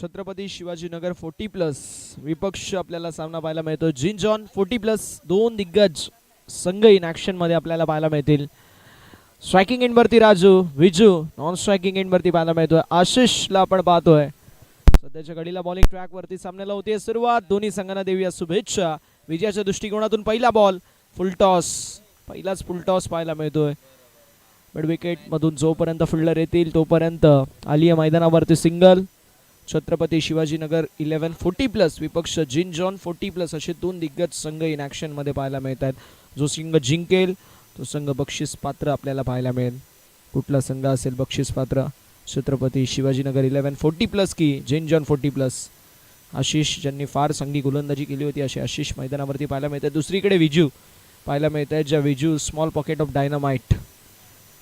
छत्रपती शिवाजीनगर 40+ विपक्ष आपल्याला सामना पाहायला मिळतो. जिंजॉन 40+, दोन दिग्गज संघ इन ऍक्शन मध्ये आपल्याला पाहायला मिळतील. स्ट्रायकिंग एंड वरती Raju, Viju non striking end वरती पाहायला मिळतोय. आशिषला आपण पाहतोय. सध्याच्या घडीला बॉलिंग ट्रॅक वरती सामन्याला होतीये सुरुवात. दोन्ही संघांना देऊया शुभेच्छा. विजयाच्या दृष्टिकोनातून पहिला बॉल फुल टॉस, पहिलाच फुल टॉस पाहायला मिळतोय. मिड विकेट मधून जोपर्यंत फिल्डर येतील तोपर्यंत आली आहे मैदानावरती सिंगल. छत्रपती शिवाजीनगर 11 40+ विपक्ष जिंजॉन 40+ असे दोन दिग्गज संघ इन ऍक्शन मध्ये पाहायला मिळत आहेत. जो संघ जिंकेल तो संघ बक्षीस पात्र आपल्याला पाहायला मिळेल. कुठला संघ असेल बक्षीस पात्र? छत्रपती शिवाजीनगर 11 40+ की जिंजॉन 40+? आशिष ज्यांनी फार चांगली गोलंदाजी केली होती असे आशिष मैदानावरती पाहायला मिळत आहे. दुसरीकडे विजू पाहायला मिळत आहे, ज्या Viju small pocket of dynamite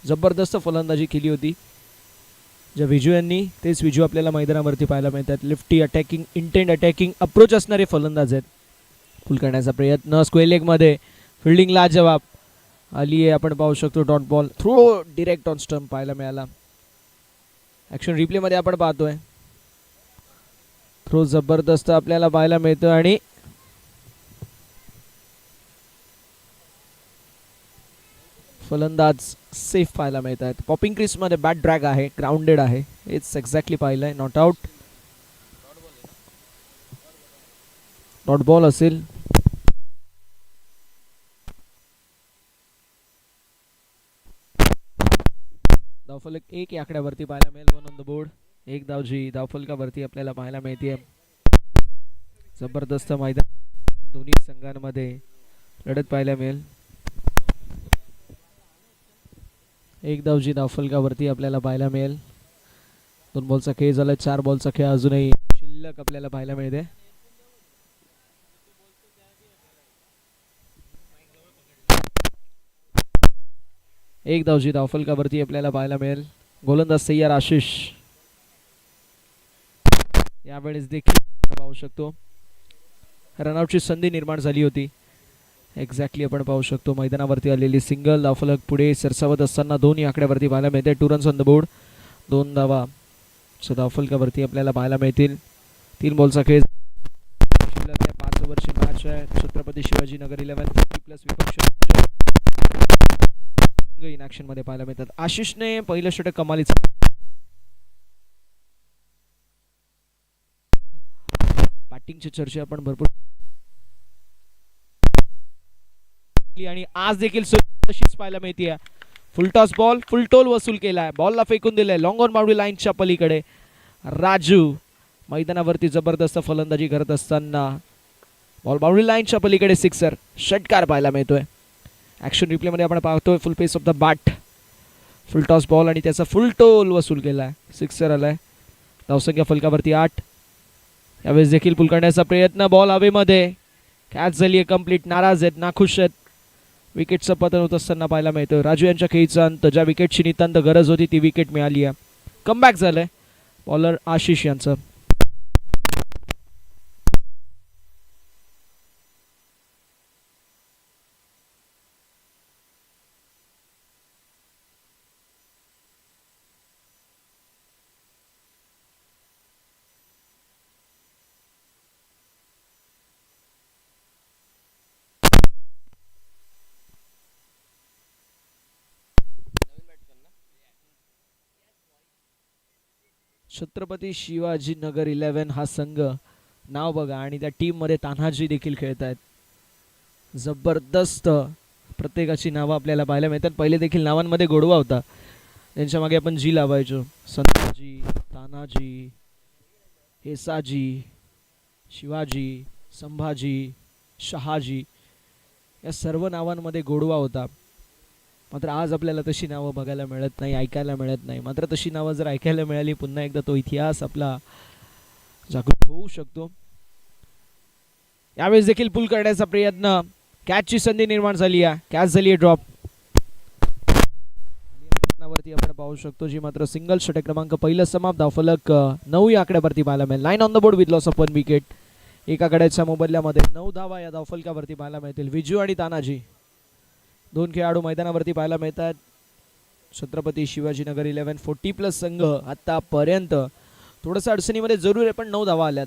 जबरदस्त फलंदाजी केली होती. ज्या विजू यांनी तेच विजू आपल्याला मैदानावरती पाहायला मिळतात. लिफ्टी अटॅकिंग, इंटेंट अटॅकिंग अप्रोच असणारे फलंदाज आहेत. फुल करण्याचा प्रयत्न स्क्वेअर लेग मध्ये, फिल्डिंग लाजवाब आली आहे. आपण पाहू शकतो dot ball, throw direct on stump पाहायला मिळाला. ऍक्शन रिप्ले मध्ये आपण पाहतोय थ्रो जबरदस्त आपल्याला पाहायला मिळतो आणि फलंदाज सेफ पाहायला मिळत आहेत. पॉपिंग क्रीज मध्ये बॅट ड्रॅग आहे, ग्राउंडेड आहे. इट्स एक्झॅक्टली पाहिलंय, नॉट आउट. डॉट बॉल असेल. धावफलक 1 या आकड्यावरती पाहायला मिळेल. 1 ऑन द बोर्ड. एक धावजी धावफलकावरती आपल्याला पाहायला मिळते. जबरदस्त मैदान दोन्ही संघांमध्ये लढत पाहायला मिळेल. एक धावजी धावफलकावरती आपल्याला पाहायला मिळेल. 2 बॉलचा खेळ झाला, 4 बॉलचा खेळ अजूनही शिल्लक आपल्याला पाहायला मिळते. एक धावजी धावफलकावरती आपल्याला पाहायला मिळेल. गोलंदाज तयार आशिष. यावेळेस देखील पाहू शकतो रनआउटची संधी निर्माण झाली होती. एक्झॅक्टली आपण पाहू शकतो मैदानावरती आलेली सिंगल. धावफलक पुढे सरसावत असताना 2 या आकड्यावरती पाहायला मिळते. 2 रन्स ऑन द बोर्ड. 2 धावा धावफलकावरती आपल्याला पाहायला मिळतील. 3 बॉलचा खेळ शिल्लक आहे. 5 ओव्हरची मॅच आहे. छत्रपती शिवाजीनगर 11 40+ विपक्ष इन ऍक्शन मध्ये पाहायला मिळतात. आशिषने पहिलं षटक कमालीच. बॅटिंगची चर्चा आपण भरपूर आणि आज देखील तशीच पाहायला मिळते. फुल टॉस बॉल, फुल टोल वसूल केलाय. बॉलला फेकून दिलाय लॉंग ऑन बाउंड्री लाईनच्या पलीकडे. राजू मैदानावरती जबरदस्त फलंदाजी करत असताना बॉल बाउंड्री लाईनच्या पलीकडे सिक्सर षटकार पाहायला मिळतोय. ऍक्शन रिप्ले मध्ये आपण पाहतोय full pace off the bat, full toss ball आणि त्याचा फुल टोल वसूल केलाय. सिक्सर आलाय. धावसंख्या फलकावरती 8. यावेळेस देखील पुल करण्याचा प्रयत्न. बॉल हवेमध्ये कॅच झाली आहे कंप्लीट. नाराज आहेत, नाखुश आहेत. विकेटचं पतन होत असताना पाहायला मिळतं. राजू यांच्या खेळीचा अंत, ज्या विकेटची नितांत गरज होती ती विकेट मिळाली आहे. कमबॅक झालंय बॉलर आशिष यांचं. छत्रपती शिवाजीनगर 11 हा संघ, नाव बघा आणि त्या टीम मध्ये तान्हाजी देखील खेळत आहेत. जबरदस्त प्रत्येकाची नावं आपल्याला पाहायला मिळतात. पहिले देखील नावांमध्ये गोडवा होता, त्यांच्या मागे आपण जी लावायचो. संताजी, तानाजी, हेसाजी, शिवाजी, संभाजी, शहाजी या सर्व नावांमध्ये गोडवा होता. मात्र आज आपल्याला तशी नावं बघायला मिळत नाही, ऐकायला मिळत नाही. मात्र तशी नावं जर ऐकायला मिळाली पुन्हा एकदा तो इतिहास आपला जागृत होऊ शकतो. यावेळेस देखील पुल करण्याचा प्रयत्न, कॅचची संधी निर्माण झाली आहे. कॅच झाली आहे ड्रॉप. वरती आपण पाहू शकतो जी मात्र सिंगल षटक क्रमांक पहिलं समाप्त. धावफलक 9 या आकड्यावरती पाहायला मिळेल. 9 on the board with loss of 1 wicket. एका आकड्याच्या मोबदल्यामध्ये 9 धावा या धावफलकावरती पाहायला मिळतील. विजू आणि तानाजी दोन खेळाडू मैदानावरती पाहायला मिळतात. छत्रपती शिवाजीनगर 11 40+ संघ आतापर्यंत थोडंसं अडचणीमध्ये जरूर आहे, पण 9 धावा आल्यात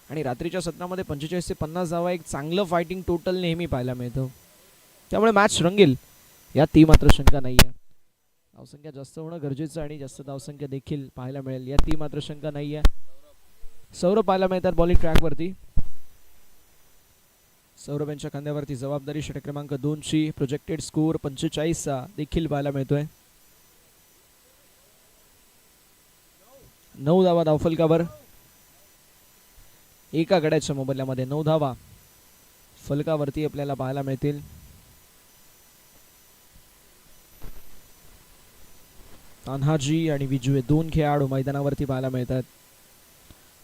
आणि रात्रीच्या सत्रामध्ये 45 ते 50 धावा एक चांगलं फायटिंग टोटल नेहमी पाहायला मिळतं. त्यामुळे मॅच रंगेल यात ती मात्र शंका नाही आहे. धावसंख्या जास्त होणं गरजेचं आणि जास्त धावसंख्या देखील पाहायला मिळेल यात ती मात्र शंका नाही आहे. सौरभ पाहायला मिळतात बॉलिंग ट्रॅकवरती. सौरभ यांच्या खांद्यावरती जबाबदारी. षटक क्रमांक 2 ची प्रोजेक्टेड स्कोर 45 देखील पाहायला मिळतोय. 9 धावा धावफलकावर. एका गड्याच्या मोबदल्यामध्ये 9 धावा फलकावरती आपल्याला पाहायला मिळतील. तान्हाजी आणि विजू हे 2 खेळाडू मैदानावरती पाहायला मिळतात.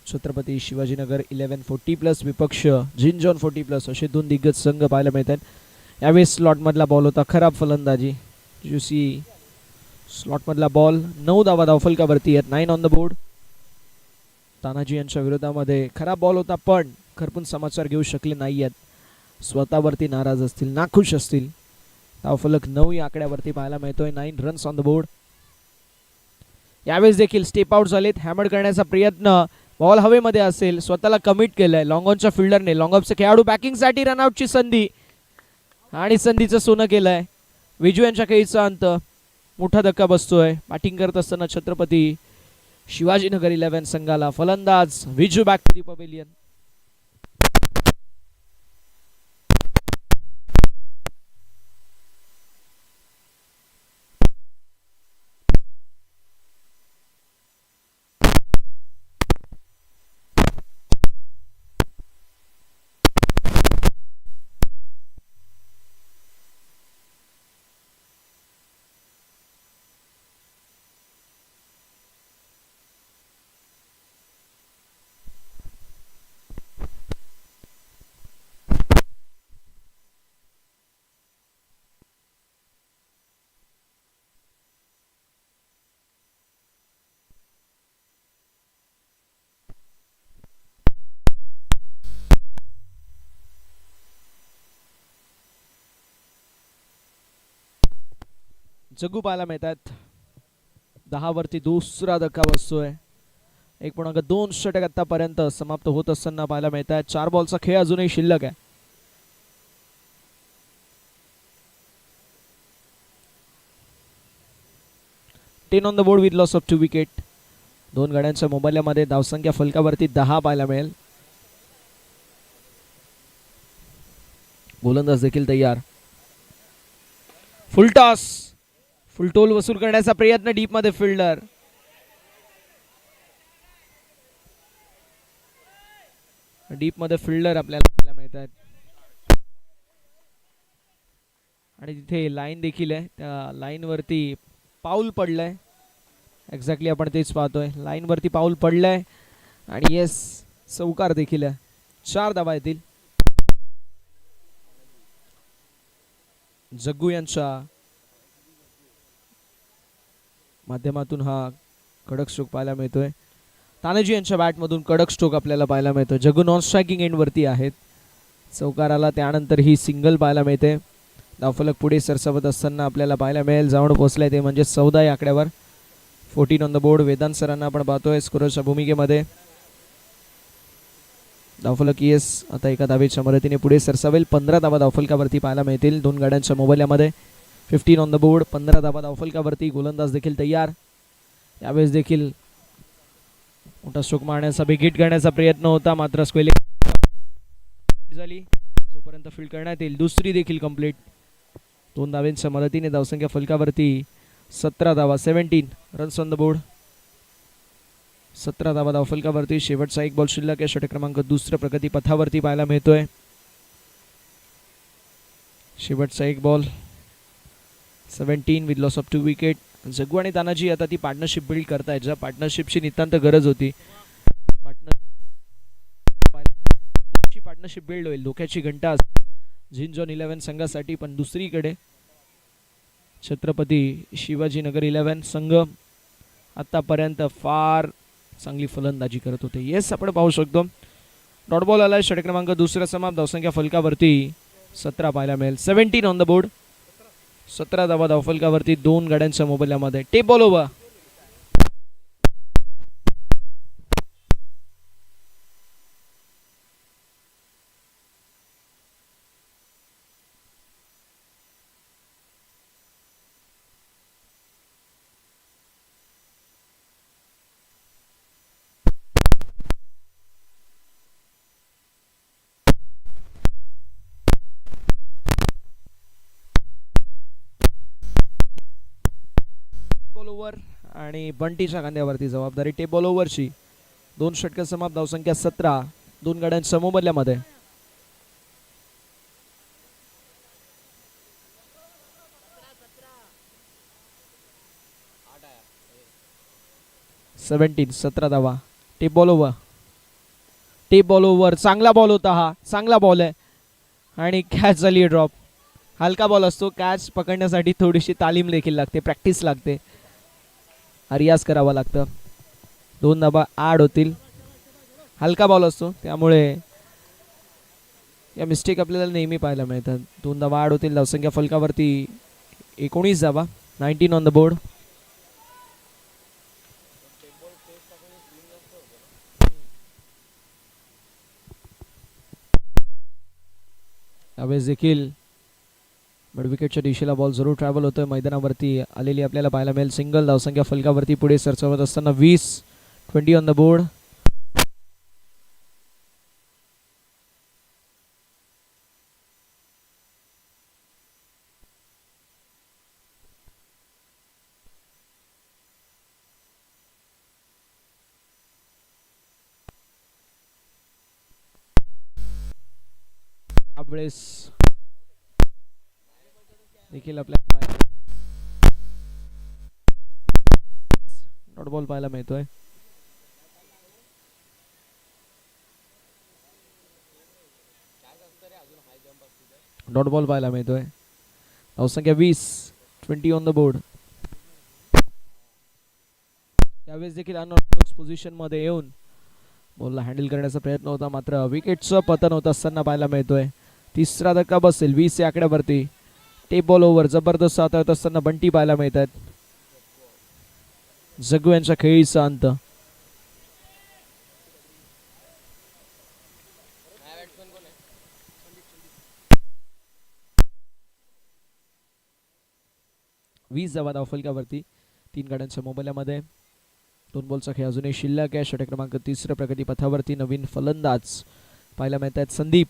छत्रपती शिवाजीनगर 1140+ विपक्ष झिंजॉन 40+ असे 2 दिग्गज संघ पाहायला मिळतात. यावेळेस स्लॉटमधला बॉल होता खराब फलंदाजी. Jussi स्लॉटमधला ball. 9 धावा धावफलकावरती आहेत. 9 ऑन द बोर्ड. तानाजी यांच्या विरोधामध्ये खराब बॉल होता, पण खरपून समाचार घेऊ शकले नाही आहेत. स्वतःवरती नाराज असतील, नाखुश असतील. धावफलक 9 या आकड्यावरती पाहायला मिळतोय. 9 रन्स ऑन द बोर्ड. यावेळेस देखील स्टेप आउट झालेत. हॅमर करण्याचा प्रयत्न. बॉल हवेमध्ये असेल, स्वतःला कमिट केलंय लॉंग ऑनच्या फिल्डरने. लॉंग ऑफचे खेळाडू बॅकिंगसाठी रनआउटची संधी आणि संधीचं सोनं केलंय. विजू यांच्या खेळीचा अंत. मोठा धक्का बसतोय. बॅटिंग करत असताना छत्रपती शिवाजीनगर 11 संघाला. फलंदाज Viju back to the pavilion. Jaggu पाहायला मिळतात. 10 वरती दुसरा धक्का बसतोय. 1.2 षटक आतापर्यंत समाप्त होत असताना पाहायला मिळतात. 4 बॉलचा खेळ अजूनही शिल्लक आहे. Ten on the board with loss of 2 wicket. 2 गड्यांच्या मोबाईलमध्ये धावसंख्या फलकावरती 10 पाहायला मिळेल. गोलंदाज देखील तयार. फुल टॉस. फुलटोल वसूल करण्याचा प्रयत्न. डीप मध्ये फिल्डर. डीप मध्ये फिल्डर आपल्याला पाहायला मिळतात आणि तिथे लाईन देखील आहे. त्या लाईन वरती पाऊल पडलंय. एक्झॅक्टली आपण तेच पाहतोय. लाईन वरती पाऊल पडलंय आणि येस चौकार देखील आहे. 4 धावा येतील. जग्गू यांच्या माध्यमातून हा कडक स्ट्रोक पाहायला मिळतोय. तानाजी यांच्या बॅटमधून कडक स्ट्रोक आपल्याला पाहायला मिळतोय. जग्गू नॉन स्ट्रायकिंग एंड वरती आहेत. चौकाराला त्यानंतर ही सिंगल पाहायला मिळते. धावफलक पुढे सरसावत असताना आपल्याला पाहायला मिळेल. जाऊन पोहोचलाय ते म्हणजे 14 या आकड्यावर. 14 ऑन द बोर्ड. वेदांत सरांना आपण पाहतोय स्कोरच्या भूमिकेमध्ये. धावफलक येस आता एका धावेच्या मदतीने पुढे सरसावेल. 15 धावा धावफलकावरती पाहायला मिळतील 2 गाड्यांच्या मोबाईलमध्ये. 15 ऑन द बोर्ड. 15 धावा धावफलकावरती. गोलंदाज देखील तयार. यावेळेस देखील मोठा स्ट्रोक मारण्याचा बिग हिट करण्याचा प्रयत्न होता, मात्र स्क्वेलिंग झाली. जोपर्यंत फील्ड करण्यात येईल. दुसरी देखील कंप्लीट. 2 धावांच्या मदतीने धावसंख्या फलकावरती 17 धावा. 17 रन्स ऑन द बोर्ड. 17 धावा धावफलकावरती. शेवटचा एक बॉल शिल्लक आहे. षटक क्रमांक 2 प्रगती पथावरती पाहायला मिळतोय. शेवटचा एक ball. 17 with loss of 2 wicket. Jaggu आणि तानाजी आता ती पार्टनरशिप बिल्ड करतायत, ज्या पार्टनरशिपची नितांत गरज होती. पार्टनरशिप बिल्ड होईल. धोक्याची घंटा झिंजॉन 11 संघासाठी. पण दुसरीकडे छत्रपती शिवाजीनगर 11 संघ आतापर्यंत फार चांगली फलंदाजी करत होते. येस आपण पाहू शकतो. डॉट बॉल आलाय. षटक क्रमांक 2 समाप्त. धावसंख्या फलकावरती 17 पाहायला मिळेल. 17 ऑन द बोर्ड. 17 धावा धावफलकावरती 2 गाड्यांच्या मोबाईलमध्ये. Tape ball over. आणि बंटीच्या खांद्यावरती जबाबदारी टेप बॉल ओव्हरची. 2 षटकं समाप्त, धावसंख्या 17, 2 गाड्यांच्या मोबदल्यामध्ये. सेव्हन्टीन 17 धावा. Tape ball over, tape ball over. चांगला बॉल होता हा, चांगला बॉल आहे आणि कॅच झाली ड्रॉप. हलका बॉल असतो, कॅच पकडण्यासाठी थोडीशी तालीम देखील लागते, प्रॅक्टिस लागते, रियाज करावा लागतं. 2 धावा ॲड होतील. हलका बॉल असतो त्यामुळे या मिस्टेक आपल्याला नेहमी पाहायला मिळतात. 2 धावा ॲड होतील. धावसंख्या फलकावरती 19 धावा, 19 ऑन द बोर्ड. यावेळेस देखील बट विकेटच्या दिशेला बॉल जरूर ट्रॅव्हल होतोय. मैदानावरती आलेली आपल्याला पाहायला मिळेल सिंगल. धावसंख्या फलकावरती पुढे सरसावत असताना 20 ऑन द बोर्ड. यावेळेस देखील आपल्याला डॉट बॉल पाहायला मिळतोय. डॉट बॉल पाहायला मिळतोय. धावसंख्या 20 ऑन द बोर्ड. यावेळेस देखील अनऑर्थोडॉक्स पोझिशन मध्ये येऊन बॉलला हँडल करण्याचा प्रयत्न होता, मात्र विकेटचं पतन होत असताना पाहायला मिळतोय. तिसरा धक्का बसेल 20 या आकड्यावरती. टेप बॉल ओव्हर जबरदस्त हाताळत असताना बंटी पाहायला मिळतात. जग्गू यांच्या खेळीचा अंत. वीस धावा धावफलकावरती 3 गाड्यांच्या मोबाईलमध्ये. 2 बॉलचा खेळ अजूनही शिल्लक आहे. षटक क्रमांक 3 प्रगती पथावरती नवीन फलंदाज पाहायला मिळत आहेत संदीप.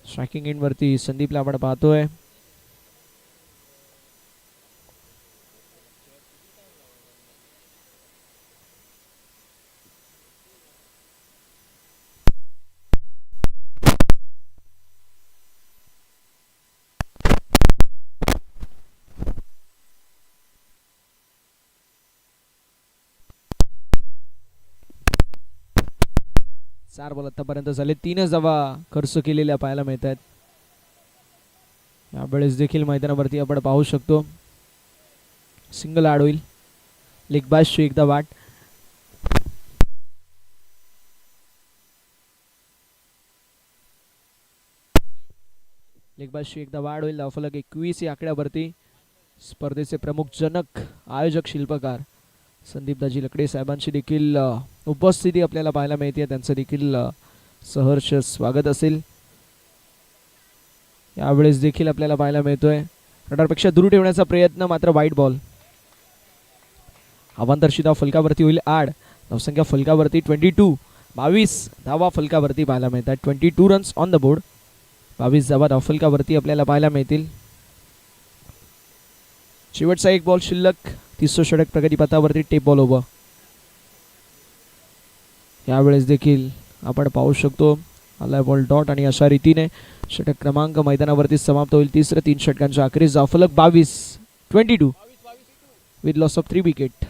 स्ट्रायकिंग एंड वरती संदीपला आपण पाहतोय. चार बॉल आतापर्यंत झाले, 3 धावा खर्च केलेल्या पाहायला मिळत आहेत. यावेळेस देखील मैदानावरती आपण पाहू शकतो सिंगल ॲड होईल. लेग बायची एकदा वाट. लेग बायची एकदा वाढ होईल. धावफलक 21 या आकड्यावरती. स्पर्धेचे प्रमुख जनक आयोजक शिल्पकार संदीप दाजी लकडे साहेबांची देखील उपस्थिती आपल्याला पाहायला मिळते. त्यांचं देखील सहर्ष स्वागत असेल. यावेळेस देखील आपल्याला पाहायला मिळतोय रडारपेक्षा दूर ठेवण्याचा प्रयत्न, मात्र वाईट बॉल. अवांतरची धाव फलकावरती होईल 8. धावसंख्या फलकावरती 22 धावा फलकावरती पाहायला मिळतात. 22 रन्स ऑन द बोर्ड. 22 धावा धाव फलकावरती आपल्याला पाहायला मिळतील. शेवटचा 1 बॉल शिल्लक. 30 षटक प्रगतीपथावरती टेप बॉल ओव्हर. यावेळेस देखील आपण पाहू शकतो आलाय बॉल डॉट आणि अशा रीतीने षटक क्रमांक मैदानावरती समाप्त होईल. 3 षटकांच्या अखेरीस धावफलक 22 विथ लॉस ऑफ 3 विकेट.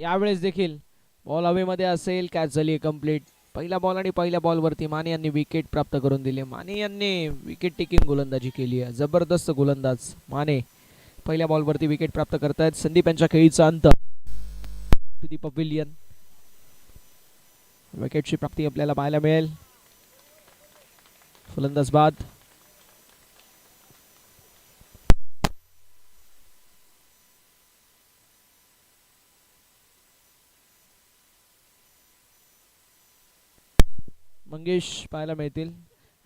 यावेळेस देखील बॉल हवेमध्ये असेल, कॅच झाली कंप्लीट. पहिला बॉल आणि पहिल्या बॉलवरती माने यांनी विकेट प्राप्त करून दिली. माने यांनी विकेट टेकिंग गोलंदाजी केली आहे. जबरदस्त गोलंदाज माने पहिल्या बॉलवरती विकेट प्राप्त करतायत. संदीप यांच्या खेळीचा अंत टू दी पवेलियन. विकेटची प्राप्ती आपल्याला पाहायला मिळेल. फलंदाज बाद. मंगेश पाहायला मिळतील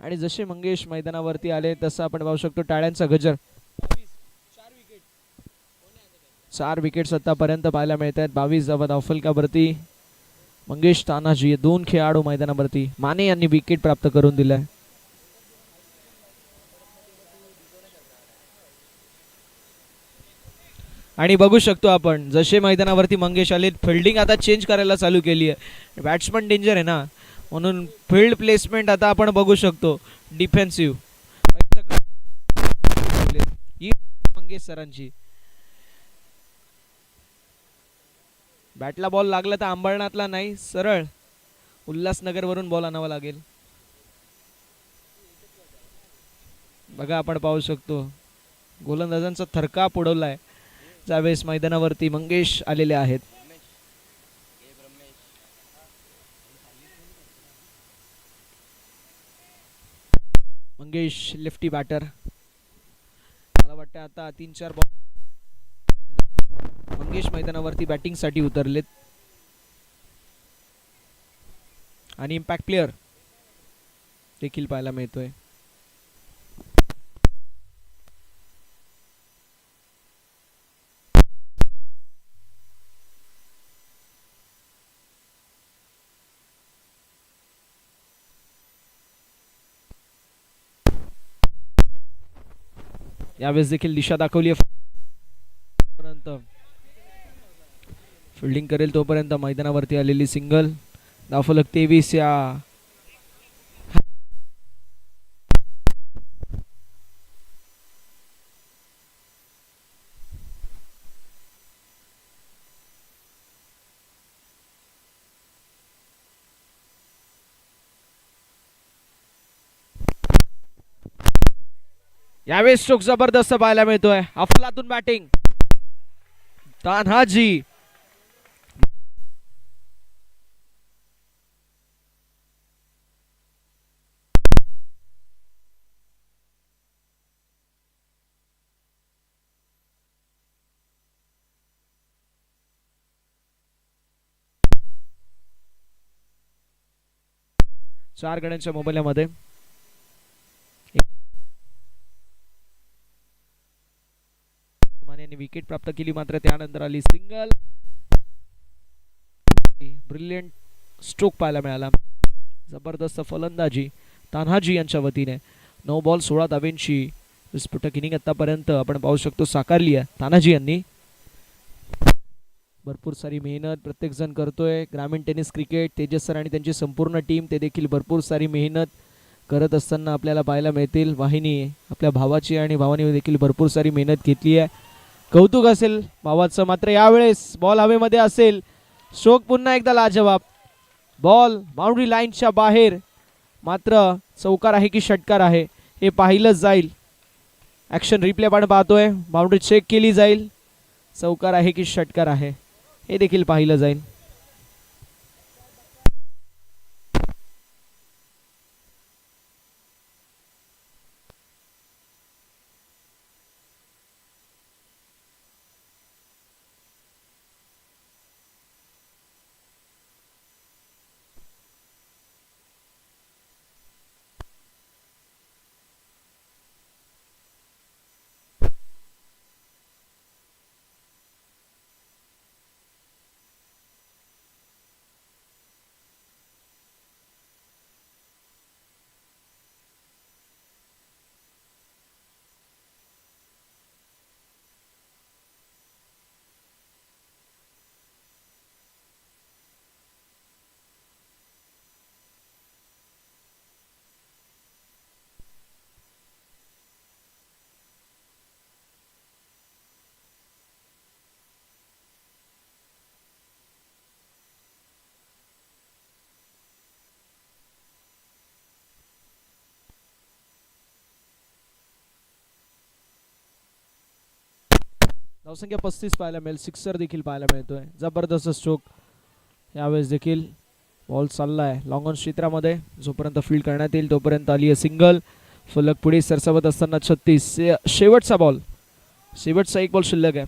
आणि जसे मंगेश मैदानावरती आले तसं आपण पाहू शकतो टाळ्यांचा गजर. 4 विकेट्स आतापर्यंत पाहायला मिळत आहेत. 22 धावा धावफलकावरती मंगेश तानाजी 2 खेळाडू मैदानावरती. माने यांनी विकेट प्राप्त करून दिलाय. आणि बघू शकतो आपण जसे मैदानावरती मंगेश आले फिल्डिंग आता चेंज करायला चालू केली आहे. बॅट्समन डेंजर आहे ना, म्हणून फील्ड प्लेसमेंट आता आपण बघू शकतो डिफेन्सिव्ह मंगेश सरांची. बॅटला बॉल लागला तर अंबरनाथला नाही, सरळ उल्हासनगर वरून बॉल आणावा लागेल. बघा आपण पाहू शकतो गोलंदाजांचा थरकाप उडवलाय ज्यावेळेस मैदानावरती मंगेश आलेले आहेत. Mangesh lefty batter. मला वाटतं आता 3-4 बॉल मंगेश मैदानावरती बॅटिंग साठी उतरलेत आणि इम्पॅक्ट प्लेयर देखील पाहायला मिळतोय. यावेळेस देखील दिशा दाखवली पर्यंत फिल्डिंग करेल तोपर्यंत मैदानावरती आलेली सिंगल. धावफलक 23. यावेळेस स्ट्रोक जबरदस्त पाहायला मिळतोय. अफलातून बॅटिंग तान्हाजी. चार गड्यांच्या मोबाईलमध्ये विकेट प्राप्त केली, मात्र त्यानंतर आली सिंगल. ब्रिलियंट स्ट्रोक पाहायला मिळाला. जबरदस्त फलंदाजी तान्हाजी यांच्या वतीने. 9 बॉल 16 धावेंची विस्फोटक इनिंग आतापर्यंत आपण पाहू शकतो साकारली आहे तान्हाजी यांनी. भरपूर सारी मेहनत प्रत्येक जण करतोय. ग्रामीण टेनिस क्रिकेट तेजस सर आणि त्यांची संपूर्ण टीम ते देखील भरपूर सारी मेहनत करत असताना आपल्याला पाहायला मिळतील. वाहिनी आपल्या भावाची आणि भावानी देखील भरपूर सारी मेहनत घेतली आहे. कौतुक असेल भावाचं. मात्र यावेळेस बॉल हवेमध्ये असेल. स्ट्रोक पुन्हा एकदा लाजवाब. बॉल बाउंड्री लाईनच्या बाहेर, मात्र चौकार आहे की षटकार आहे हे पाहिलं जाईल. ॲक्शन रिप्ले आपण पाहतोय. बाउंड्री चेक केली जाईल. चौकार आहे की षटकार आहे हे देखील पाहिलं जाईल. धावसंख्या 35 पाहायला मिळेल. सिक्सर देखील पाहायला मिळतोय. जबरदस्त स्ट्रोक यावेळेस देखील. बॉल चाललाय लॉंग ऑन क्षेत्रामध्ये. जोपर्यंत फील्ड करण्यात येईल तोपर्यंत आली आहे सिंगल. फलक पुढे सरसावत असताना 36 शेवटचा बॉल. शेवटचा एक बॉल शिल्लक आहे.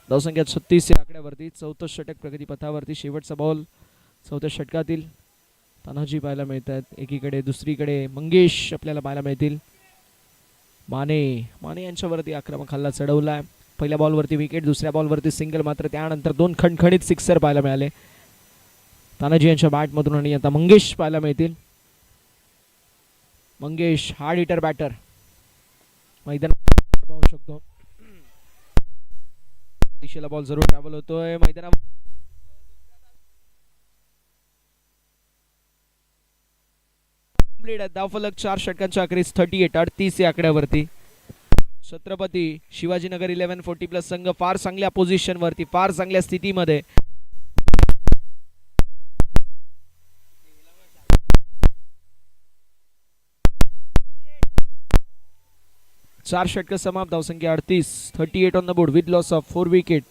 धावसंख्या 36 या आकड्यावरती. चौथं षटक प्रगतीपथावरती. शेवटचा बॉल चौथ्या षटकातील. तानाजी पाहायला मिळत आहेत एकीकडे. दुसरीकडे मंगेश आपल्याला पाहायला मिळतील. माने यांच्यावरती आक्रमक हल्ला चढवलाय. पहिल्या बॉलवरती विकेट, दुसऱ्या बॉलवरती सिंगल. मात्र त्यानंतर दोन खणखणीत सिक्सर पाहायला मिळाले तानाजी यांच्या बॅटमधून. आणि आता मंगेश पाहायला मिळतील. Mangesh hard hitter batter. मैदानात पाहू शकतो दिशेला बॉल जरूर ट्रॅव्हल होतोय. मैदानावर धावफलक 4 षटकांच्या अखेरीस 38 या आकड्यावरती. छत्रपती शिवाजीनगर 1140 संघ फार चांगल्या पोझिशन वरती, फार चांगल्या स्थितीमध्ये. चार षटक समाप्त. धावसंख्या 38 on the board with loss of 4 wicket.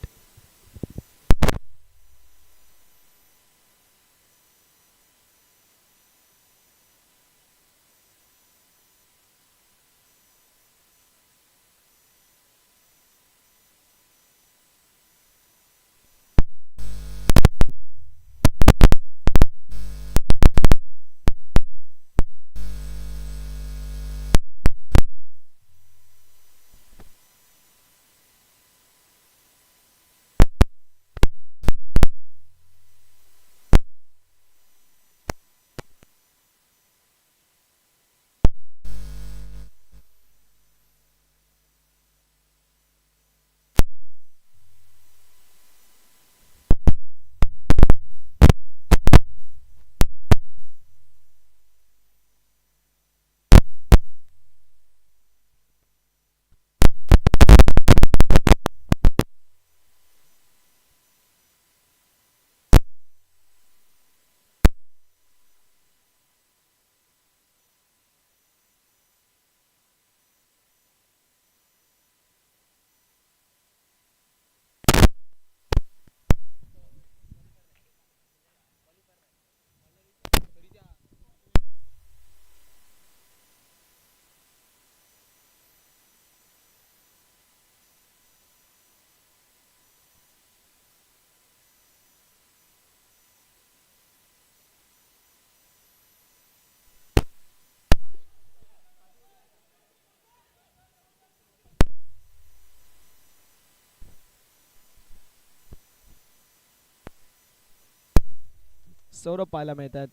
Saurabh पाहायला मिळतात.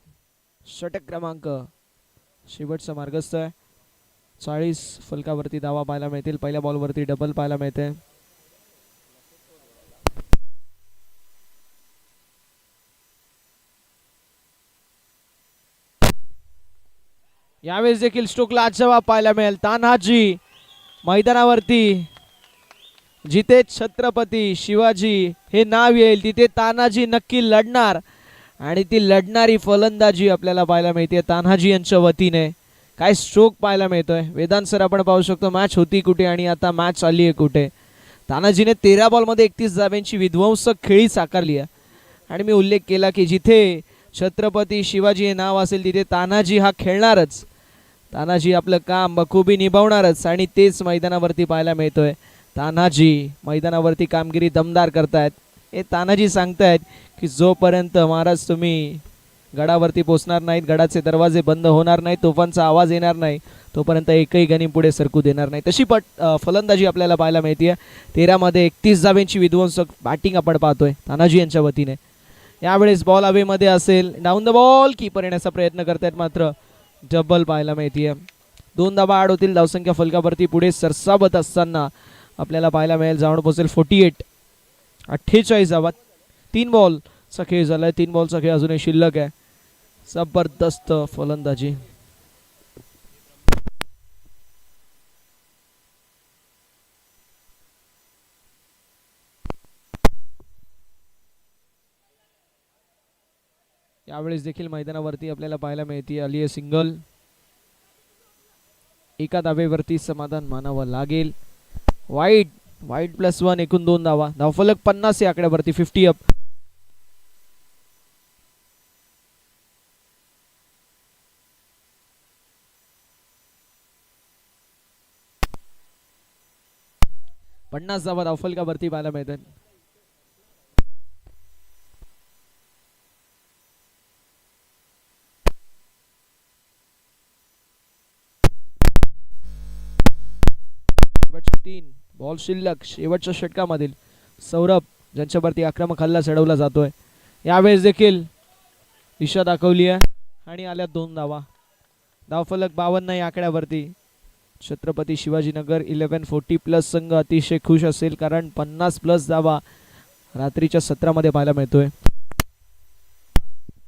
षटक क्रमांक शेवटचा मार्गस्थ आहे. 40 फलकावरती धावा पाहायला मिळतील. पहिल्या बॉलवरती डबल पाहायला मिळते. यावेळेस देखील स्ट्रोकला जवाब पाहायला मिळेल. तान्हाजी मैदानावरती जिथे छत्रपती शिवाजी हे नाव येईल तिथे तानाजी नक्की लढणार. आणि ती लढणारी फलंदाजी आपल्याला पाहायला मिळते तान्हाजी यांच्या वतीने. काय स्ट्रोक पाहायला मिळतोय. वेदांत सर आपण पाहू शकतो मॅच होती कुठे आणि आता मॅच आली आहे कुठे. तानाजीने 13 बॉलमध्ये 31 धाब्यांची विध्वंसक खेळी साकारली आहे. आणि मी उल्लेख केला की जिथे छत्रपती शिवाजी हे नाव असेल तिथे तानाजी हा खेळणारच. तानाजी आपलं काम बखूबी निभावणारच. आणि तेच मैदानावरती पाहायला मिळतोय. तानाजी मैदानावरती कामगिरी दमदार करतायत. हे तानाजी सांगतायत की जोपर्यंत महाराज तुम्ही गडावरती पोचणार नाहीत, गडाचे दरवाजे बंद होणार नाहीत, तोफांचा आवाज येणार नाही, तोपर्यंत एकही गणी पुढे सरकू देणार नाही. तशी फलंदाजी आपल्याला पाहायला मिळते. 13 मध्ये 31 धाब्यांची विध्वंसक बॅटिंग आपण पाहतोय तानाजी यांच्या वतीने. यावेळेस बॉल हवेमध्ये असेल. डाऊन द बॉल कीपर येण्याचा प्रयत्न करतायत मात्र डबल पाहायला मिळते. 2 धाबा आड होतील. धावसंख्या फलकावरती पुढे सरसावत असताना आपल्याला पाहायला मिळेल. जाऊन पोहोचेल 48 धावा. 3 बॉलचा खेळ झालाय. 3 बॉलचा खेळ अजूनही शिल्लक आहे. जबरदस्त फलंदाजी. यावेळेस देखील मैदानावरती आपल्याला पाहायला मिळते आली आहे सिंगल. एका धाब्यावरती समाधान मानावं लागेल. वाईट वाईट +1 एकूण 2 धावा. धावफलक 50 या आकड्यावरती 50 अप. पन्नास धावा धावफलकावरती पाहायला मिळतात. तीन बॉल शिल्लक. शेवटच्या षटकामधील सौरभ ज्यांच्यावरती आक्रमक हल्ला चढवला जातोय, यावेळेस देखील दिशा दाखवली आहे आणि आल्या 2 धावा. धावफलक 52 या आकड्यावरती. छत्रपती शिवाजीनगर 1140+ संघ अतिशय खुश असेल, कारण 50+ धावा रात्रीच्या सत्रामध्ये पाहायला मिळतोय.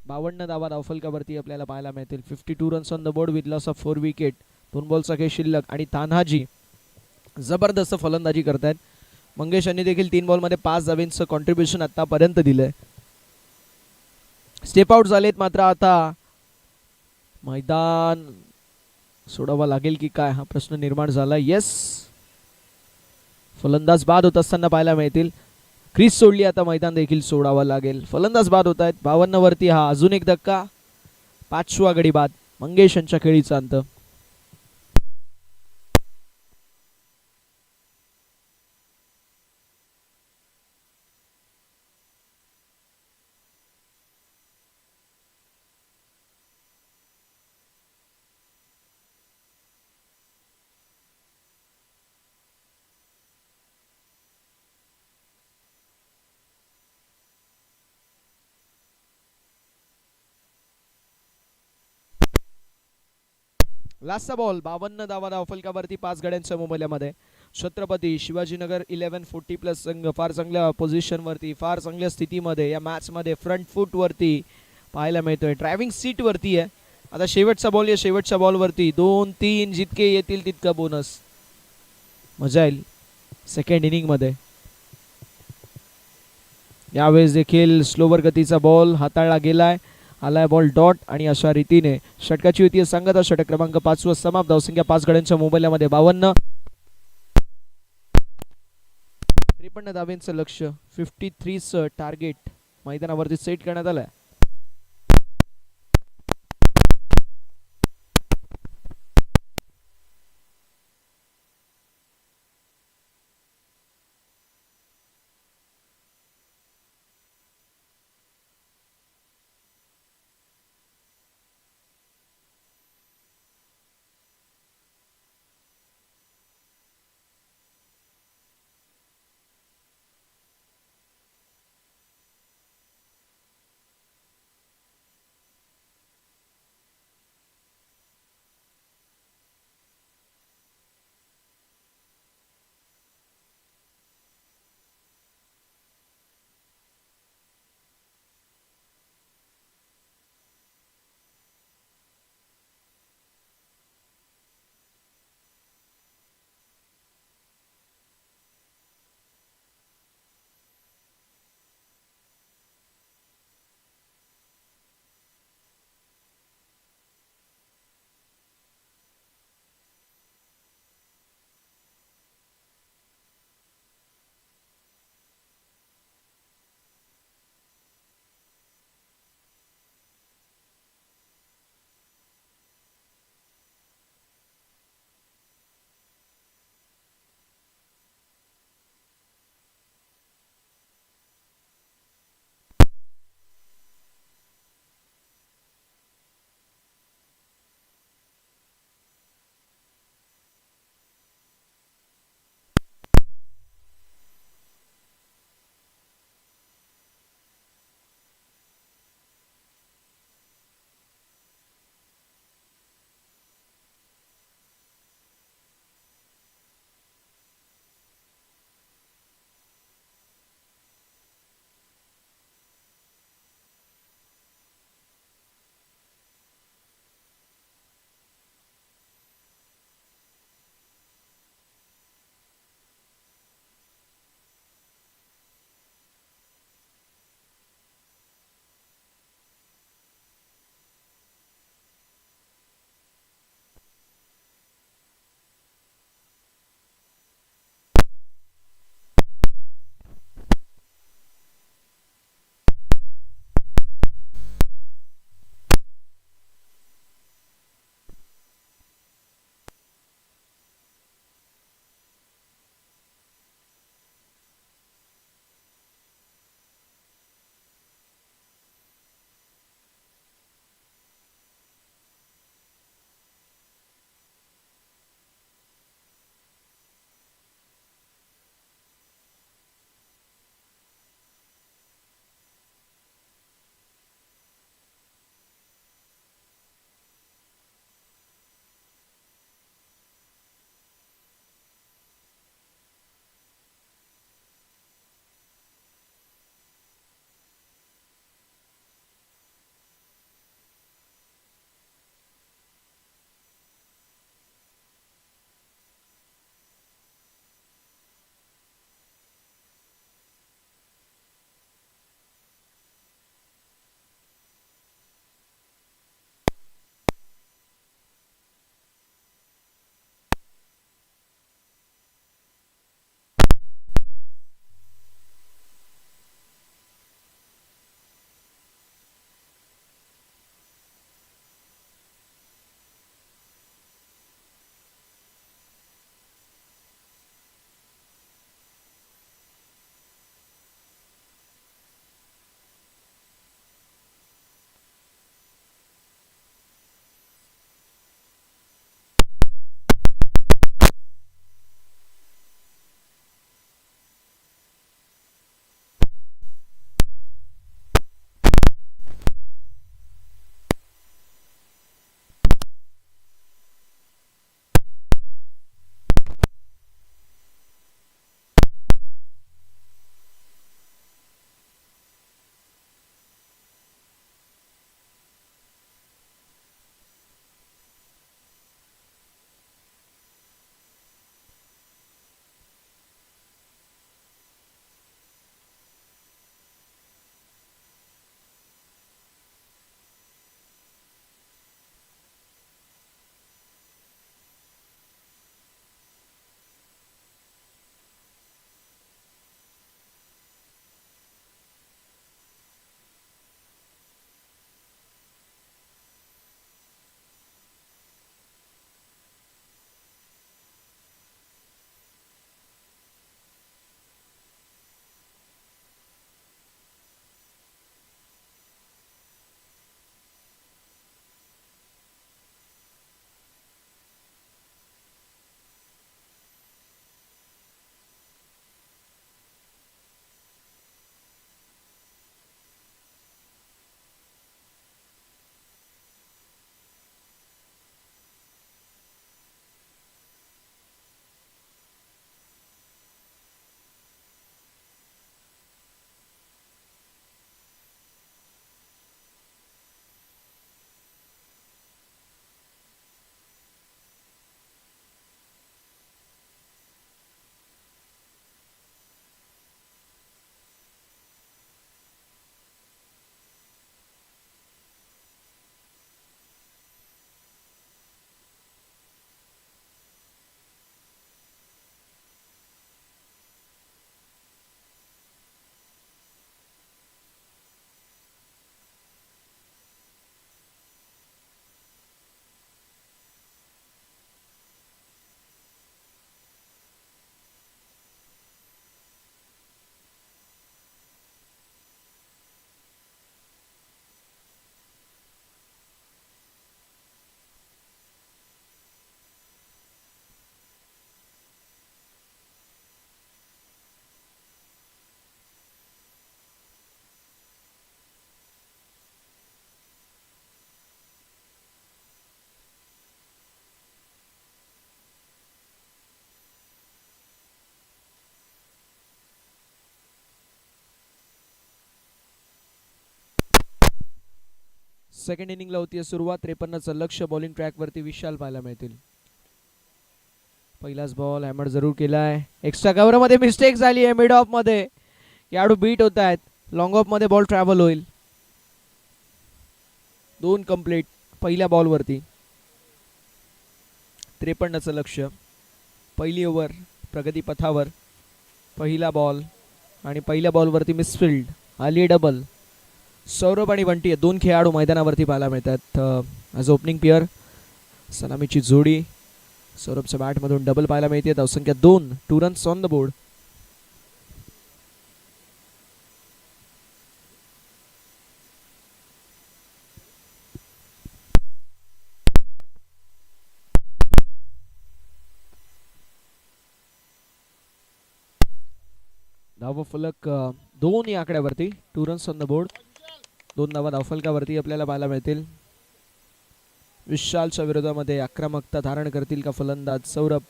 52 धावा धावफलकावरती आपल्याला पाहायला मिळतील. 52 runs on the board with loss of 4 wicket. 2 बॉलचा खेळ शिल्लक आणि तान्हाजी जबरदस्त फलंदाजी करतायत. मंगेश यांनी देखील 3 बॉलमध्ये 5 धावांचं कॉन्ट्रीब्युशन आतापर्यंत दिलंय. स्टेप आउट झालेत, मात्र आता मैदान सोडावा लागेल की काय हा प्रश्न निर्माण झाला. येस, फलंदाज बाद होत असताना पाहायला मिळतील. क्रीज सोडली, आता मैदान देखील सोडावं लागेल. फलंदाज बाद होत आहेत. 52 वरती हा अजून एक धक्का. 5वा गडी बाद. मंगेश यांच्या खेळीचा अंत. लास्टचा बॉल. 52 धावा धावफलकावरती 5 गड्यांच्या मोबदल्यामध्ये. छत्रपती शिवाजीनगर 1140+ संघ फार चांगल्या पोझिशनवरती, फार चांगल्या स्थितीमध्ये या मॅचमध्ये फ्रंट फूट वरती पाहायला मिळतोय. ड्रायव्हिंग सीट वरती आहे. आता शेवटचा बॉल. या शेवटच्या बॉलवरती 2-3 जितके येतील तितका बोनस. मजा येईल सेकंड इनिंग मध्ये. यावेळेस देखील स्लोवर गतीचा बॉल हाताळला गेलाय. आलाय बॉल डॉट आणि अशा रीतीने षटकाची युती सांगता षटक क्रमांक 5 व समाप्त. धावसंख्या 5 गड्यांच्या मोबदल्यामध्ये 52. 53 धावांचं लक्ष्य, 53चं टार्गेट मैदानावरती सेट करण्यात आलंय. सेकंड इनिंगला होती सुरुवात. 53चं लक्ष्य बॉलिंग ट्रॅकवरती विशाल पाहायला मिळतील. पहिलाच बॉल हॅमर जरूर केलाय. एक्स्ट्रा कव्हर मध्ये मिस्टेक झाली आहे. मिड ऑफ मध्ये खेळाडू बीट होत आहेत. लॉंग ऑफ मध्ये बॉल ट्रॅव्हल होईल. 2 कंप्लीट पहिल्या बॉलवरती. 53चं लक्ष्य. पहिली ओव्हर प्रगती पथावर. पहिला बॉल आणि पहिल्या बॉलवरती मिसफिल्ड. आली डबल. सौरभ आणि बंटी 2 खेळाडू मैदानावरती पाहायला मिळतात ॲज ओपनिंग पेअर. सलामीची जोडी. सौरभच्या बॅटमधून डबल पाहायला मिळते. धावसंख्या 2. 2 रन्स ऑन द बोर्ड. धाव फलक 2 या आकड्यावरती. 2 रन्स ऑन द बोर्ड. 2 धावा धावफलकावरती आपल्याला पाहायला मिळतील. विशालच्या विरोधामध्ये आक्रमकता धारण करतील का फलंदाज सौरभ.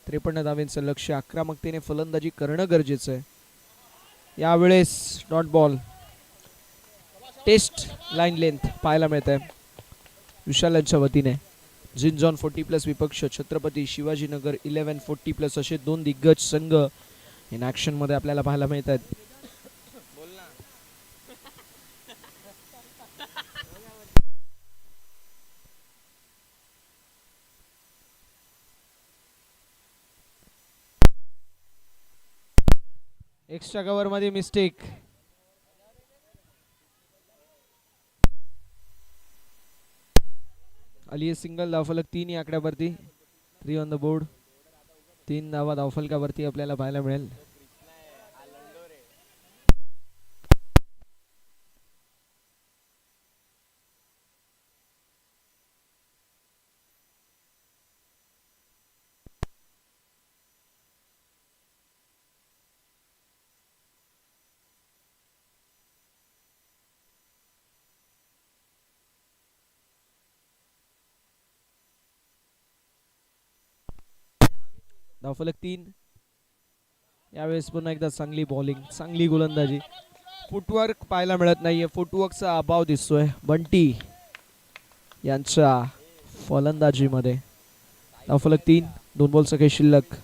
53 धावांचं लक्ष्य. आक्रमकतेने फलंदाजी करणं गरजेचं आहे. यावेळेस dot ball. Test line length पाहायला मिळत आहे विशाल यांच्या वतीने. जिंजॉन 40+ विपक्ष छत्रपती शिवाजीनगर 11 40+ असे 2 दिग्गज संघ इन ऍक्शन मध्ये आपल्याला पाहायला मिळत आहेत. एक्स्ट्रा कव्हर मध्ये मिस्टेक. आली सिंगल. धावफलक 3 या आकड्यावरती. 3 ऑन द बोर्ड. 3 धावा धावफलकावरती आपल्याला पाहायला मिळेल. धावफलक 3. यावेळेस पुन्हा एकदा चांगली बॉलिंग, चांगली गोलंदाजी. फुटवर्क पाहायला मिळत नाहीये. फुटवर्कचा अभाव दिसतोय बंटी यांच्या फलंदाजीमध्ये. धावफलक 3. 2 बॉल सगळे शिल्लक.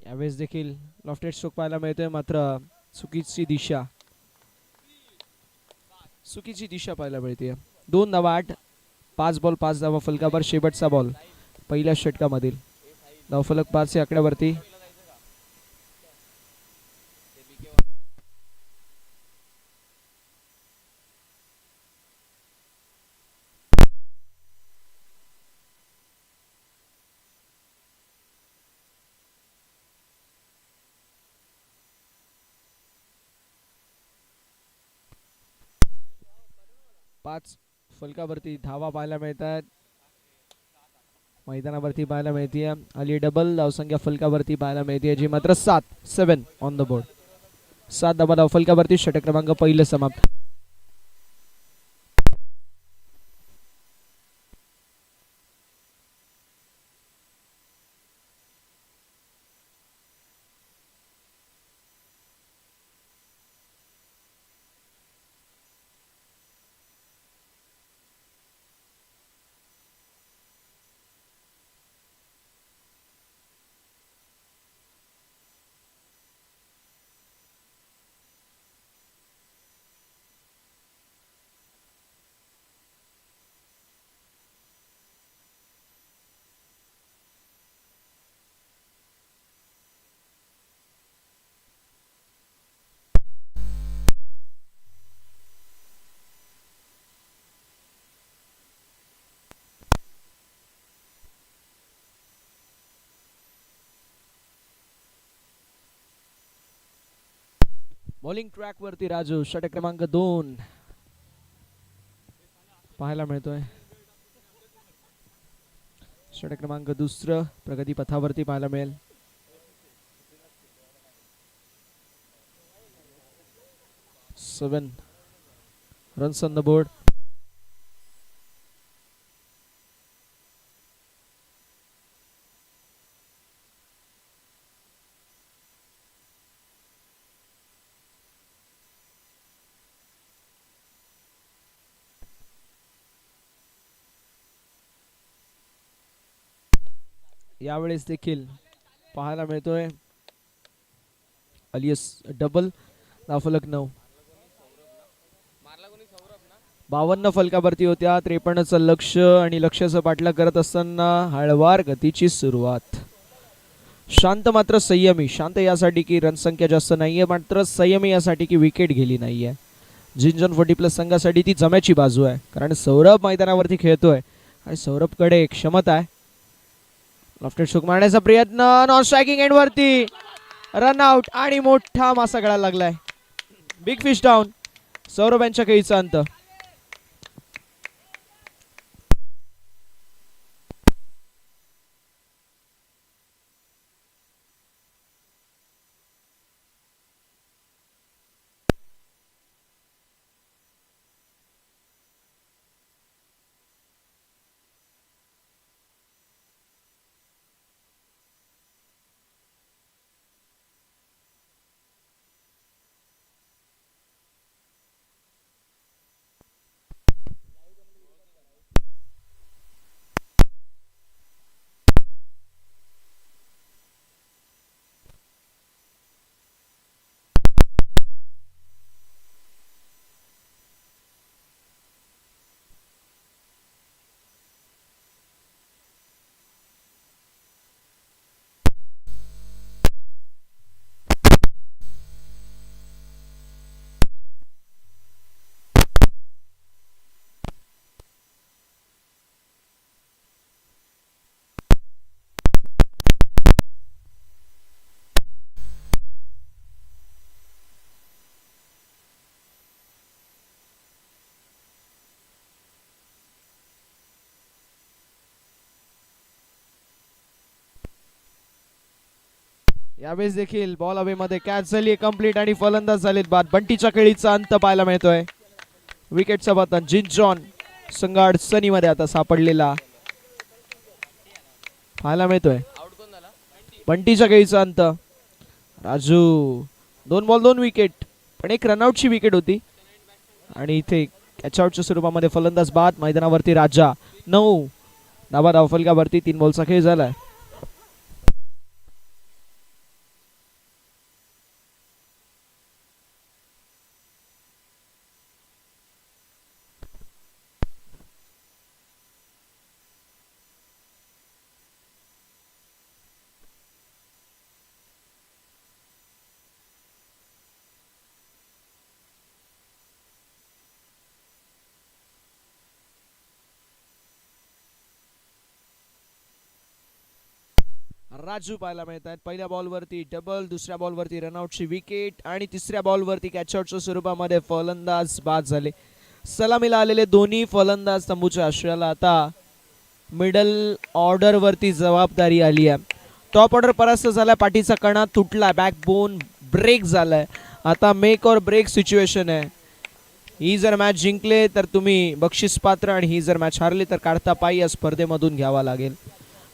यावेळेस देखील लॉफ्टेड स्ट्रोक पाहायला मिळतोय. मात्र चुकीची दिशा पाहायला मिळते. 2 धावा 8. 5 बॉल 5 धावा फलकावर. शेवटचा बॉल पहिल्या षटकामधील. धावफलक 5 या आकड्यावरती. पाच फलकावरती धावा पाहायला मिळतात. मैदानावरती पाहायला मिळते. आली डबल. धावसंख्या फलकावरती पाहायला मिळते जी मात्र 7 ऑन द बोर्ड. 7 धावा धावफलकावरती. षटक क्रमांक पहिलं समाप्त. बॉलिंग ट्रॅक वरती राजू. षटक क्रमांक 2 पाहायला मिळतोय. षटक क्रमांक 2 प्रगती पथावरती पाहायला मिळेल. 7 runs on the board. यावेळेस देखील पाहायला मिळतोय अलियस डबल. धावफलक 9. 52 फलकावरती होत्या. 53चं लक्ष आणि लक्ष्याचं पाठलाग करत असताना हळवार गतीची सुरुवात. शांत मात्र संयमी. शांत यासाठी की रनसंख्या जास्त नाहीये, मात्र संयमी यासाठी की विकेट गेली नाहीये. झिंजॉन 40+ संघासाठी ती जम्याची बाजू आहे, कारण सौरभ मैदानावरती खेळतोय आणि सौरभकडे क्षमता आहे. लेफ्ट स्ट्रोक मारण्याचा प्रयत्न, नॉन स्ट्रायकिंग एंड वरती रन आउट आणि मोठा मासा गळायला लागलाय. Big fish down. सौरभ यांच्या खेळीचा अंत. यावेळेस देखील बॉल हवे मध्ये कॅच झाली कंप्लीट आणि फलंदाज झालेत बाद. बंटीच्या खेळीचा अंत पाहायला मिळतोय. विकेटचा पतन. झिंजॉन संघ अडचणीमध्ये आता सापडलेला पाहायला मिळतोय. बंटीच्या खेळीचा अंत. राजू 2 बॉल 2 विकेट, पण एक रनआउटची विकेट होती आणि इथे कॅच आउटच्या स्वरूपामध्ये फलंदाज बाद. मैदानावरती राजा. 9 धावा धावफलकावरती. 3 बॉलचा खेळ झालाय. राजू पाहायला मिळत आहेत. पहिल्या बॉलवरती डबल, दुसऱ्या बॉलवरती रनआउटची विकेट आणि तिसऱ्या बॉलवरती कॅचआउटच्या स्वरूपामध्ये फलंदाज बाद झाले. सलामीला आलेले दोन्ही फलंदाज तंबूच्या आश्रयाला आता मिडल ऑर्डर वरती जबाबदारी आली आहे. टॉप ऑर्डर परास्त झाला. पाठीचा कणा तुटला. बॅकबोन ब्रेक झालाय. आता मेक और ब्रेक सिच्युएशन आहे. ही जर मॅच जिंकले तर तुम्ही बक्षीस पात्र आणि ही जर मॅच हारली तर काढता पायी या स्पर्धेमधून घ्यावा लागेल.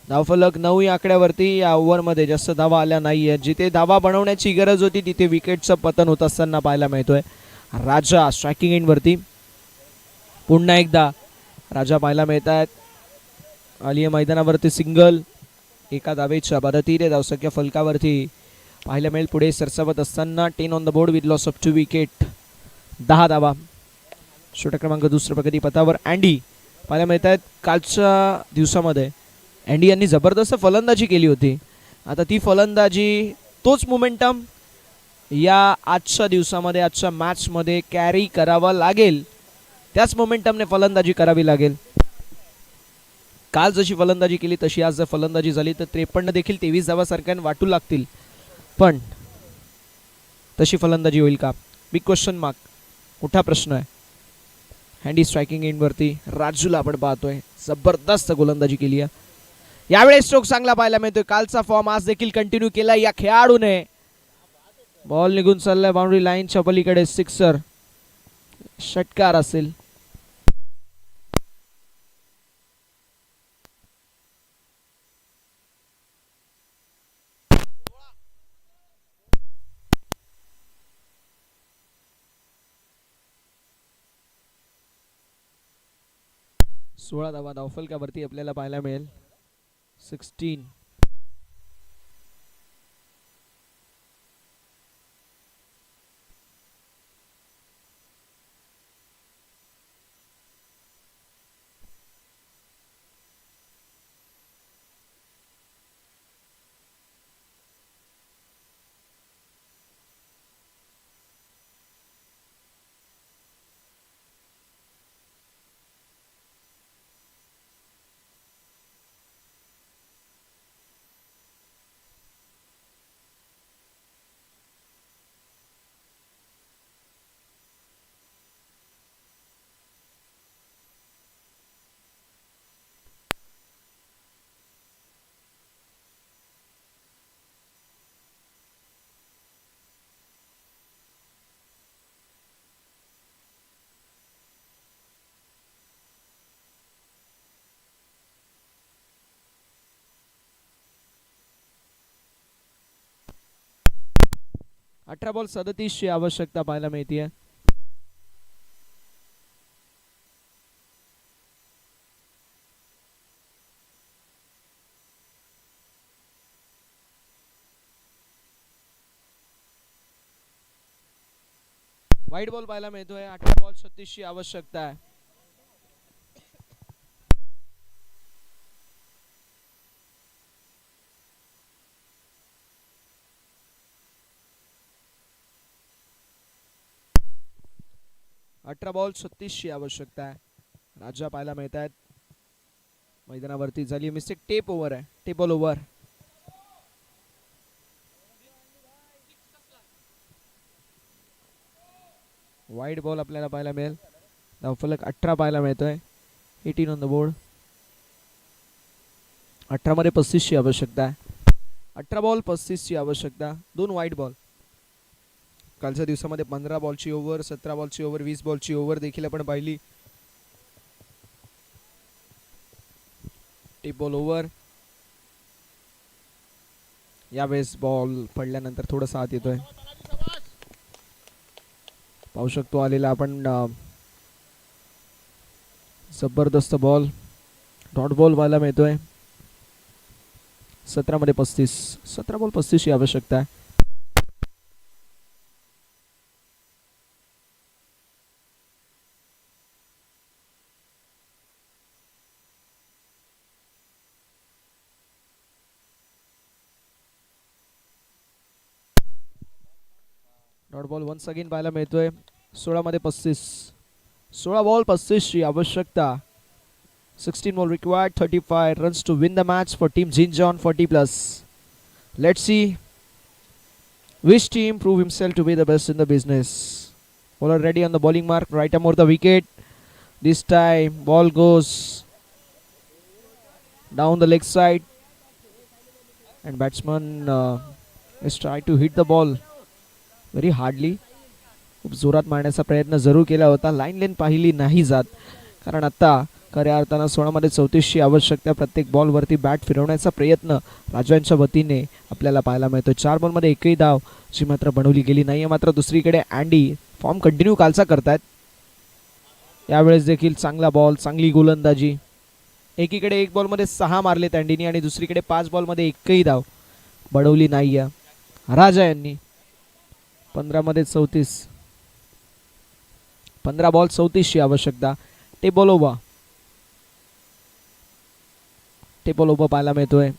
धावफलक 9 या आकड्यावरती. या ओव्हरमध्ये जास्त धावा आल्या नाहीये. जिथे धावा बनवण्याची गरज होती तिथे विकेटचं पतन होत असताना पाहायला मिळतोय. राजा स्ट्रायकिंग एंड वरती. पुन्हा एकदा राजा पाहायला मिळत आहेत. आलिया मैदानावरती सिंगल. एका धावेच्या मदतीने धावसंख्या फलकावरती पाहायला मिळेल. पुढे सरसावत असताना 10 on the board with loss of 2 wicket. 10 धावा. षटक क्रमांक दुसऱ्या प्रगती पथावर अँडी पाहायला मिळत आहेत. कालच्या दिवसामध्ये अँडी यांनी जबरदस्त फलंदाजी केली होती. आता ती फलंदाजी, तोच मोमेंटम या आजच्या दिवसामध्ये, आजच्या मॅचमध्ये कॅरी करावा लागेल. त्याच मोमेंटमने फलंदाजी करावी लागेल. काल जशी फलंदाजी केली तशी आज जर फलंदाजी झाली तर 53 देखील 23 धावासारख्या वाटू लागतील, पण तशी फलंदाजी होईल का? Big question mark. मोठा प्रश्न आहे. हँडी स्ट्रायकिंग एंडवरती राजूला आपण पाहतोय. जबरदस्त गोलंदाजी केली आहे. यावेळेस स्ट्रोक चांगला पाहायला मिळतोय. कालचा फॉर्म आज देखील कंटिन्यू केला या खेळाडूने. बॉल निघून चाललाय बाउंड्री लाईनच्या पलीकडे. सिक्सर. षटकार असेल. सोळा धावा धावफलकावरती आपल्याला पाहायला मिळेल. 16. अठरा बॉल 37 ची आवश्यकता पाहायला मिळते. वाईट बॉल पाहायला मिळतोय. 18 बॉल 36 ची आवश्यकता आहे. अठरा बॉल 36 ची आवश्यकता आहे. राजा पाहायला मिळत आहेत मैदानावरती. झाली मिस्टेक. टेप ओव्हर आहे. Tape ball over. वाईट बॉल आपल्याला पाहायला मिळेल. धावफलक 18 पाहायला मिळतोय. 18 ऑन द बोर्ड. 18 मध्ये 35 ची आवश्यकता आहे. 18 बॉल 35 ची आवश्यकता. 2 वाईट बॉल. कालच्या दिवसामध्ये 15 बॉलची ओव्हर, 17 बॉलची ओव्हर, 20 बॉलची ओव्हर देखील आपण पाहिली. Tape ball over. यावेळेस बॉल पडल्यानंतर थोडासा आत येतोय. पाहू शकतो आलेला आपण जबरदस्त बॉल. डॉट बॉल पाहायला मिळतोय. 17 मध्ये 35. 17 बॉल 35 ची आवश्यकता आहे. डॉट बॉल वन्स अगेन पाहायला मिळतोय. 16 मध्ये 35. 16 बॉल 35 ची आवश्यकता. 16 ball required, 35 runs to win the match for team Jinjon 40 plus. Let's see which team prove himself to be the best in the business. Bowler ready on the bowling mark, right arm over the wicket. This time ball goes down the leg side and batsman is trying to hit the ball very hardly. खूप जोरात मारण्याचा प्रयत्न जरूर केला होता. Line लेन पाहिली नाही जात, कारण आता खऱ्या अर्थानं 16 मध्ये 34 ची आवश्यकता. प्रत्येक बॉलवरती बॅट फिरवण्याचा प्रयत्न राजांच्या वतीने आपल्याला पाहायला मिळतो. 4 बॉलमध्ये एकही धाव जी मात्र बनवली गेली नाहीये. मात्र दुसरीकडे अँडी फॉर्म कंटिन्यू कालचा करतायत. यावेळेस देखील चांगला बॉल, चांगली गोलंदाजी. एकीकडे 1 बॉलमध्ये 6 मारलेत अँडीनी आणि दुसरीकडे 5 बॉलमध्ये एकही धाव बनवली नाहीये राजा यांनी. 15 मध्ये 34. 15 बॉल 34 ची आवश्यकता. टेबोलोवा. टेबोलोवा पाहायला मिळतोय.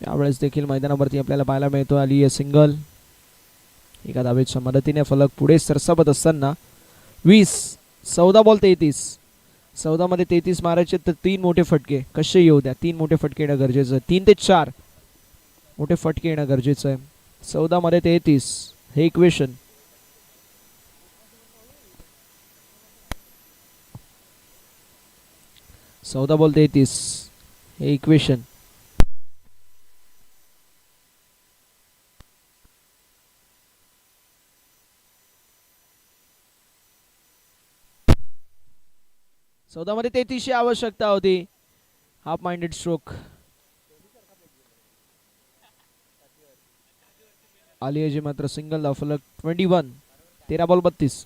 यावेळेस देखील मैदानावरती आपल्याला पाहायला मिळतोय आली आहे सिंगल. एका धावेच्या मदतीने फलक पुढे सरसावत असताना 20. 14 बॉल 33. 14 मध्ये 33 मारायचे तर 3 मोठे फटके कसे येऊ द्या. 3 मोठे फटके येणं गरजेचं आहे. 3 ते 4 मोठे फटके येणं गरजेचं आहे. 14 मध्ये 33 हे इक्वेशन. चौदा बॉल 33 हे इक्वेशन. 14 मध्ये 33 ची आवश्यकता होती. हाफ माइंडेड स्ट्रोक आली आहे जी मात्र सिंगल धावफलक 21. 13 बॉल 32.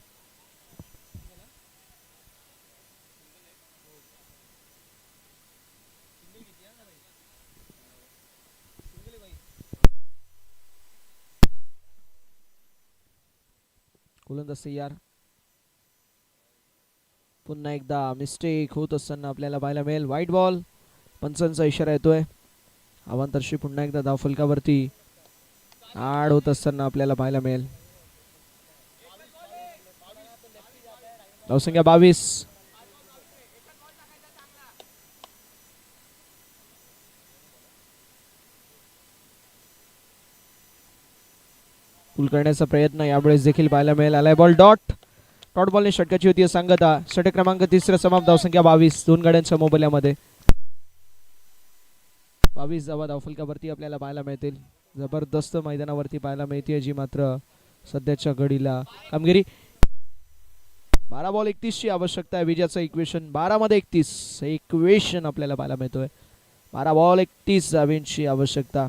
गोलंदाज तयार. पुन्हा एकदा मिस्टेक होत असताना आपल्याला पाहायला मिळेल. White ball. पंचांचा इशारा येतोय. अवांतरशी पुन्हा एकदा धावफलकावरती आड होत असताना आपल्याला पाहायला मिळेल. धावसंख्या 22. पुल करण्याचा प्रयत्न यावेळेस देखील पाहायला मिळेल. आलाय बॉल डॉट. डॉट बॉलने षटकाची होती सांगता. षटक क्रमांक 3 समाप्त. धावसंख्या 22. दोन गाड्यांच्या मोबदल्यामध्ये 22 धावा धावफलकावरती आपल्याला पाहायला मिळतील. जबरदस्त मैदानावरती पाहायला मिळते जी मात्र सध्याच्या घडीला कामगिरी. 12 बॉल 31 ची आवश्यकता आहे. विजयाचं इक्वेशन 12 मध्ये 31 इक्वेशन आपल्याला पाहायला मिळतोय. 12 बॉल 31 धावांची आवश्यकता.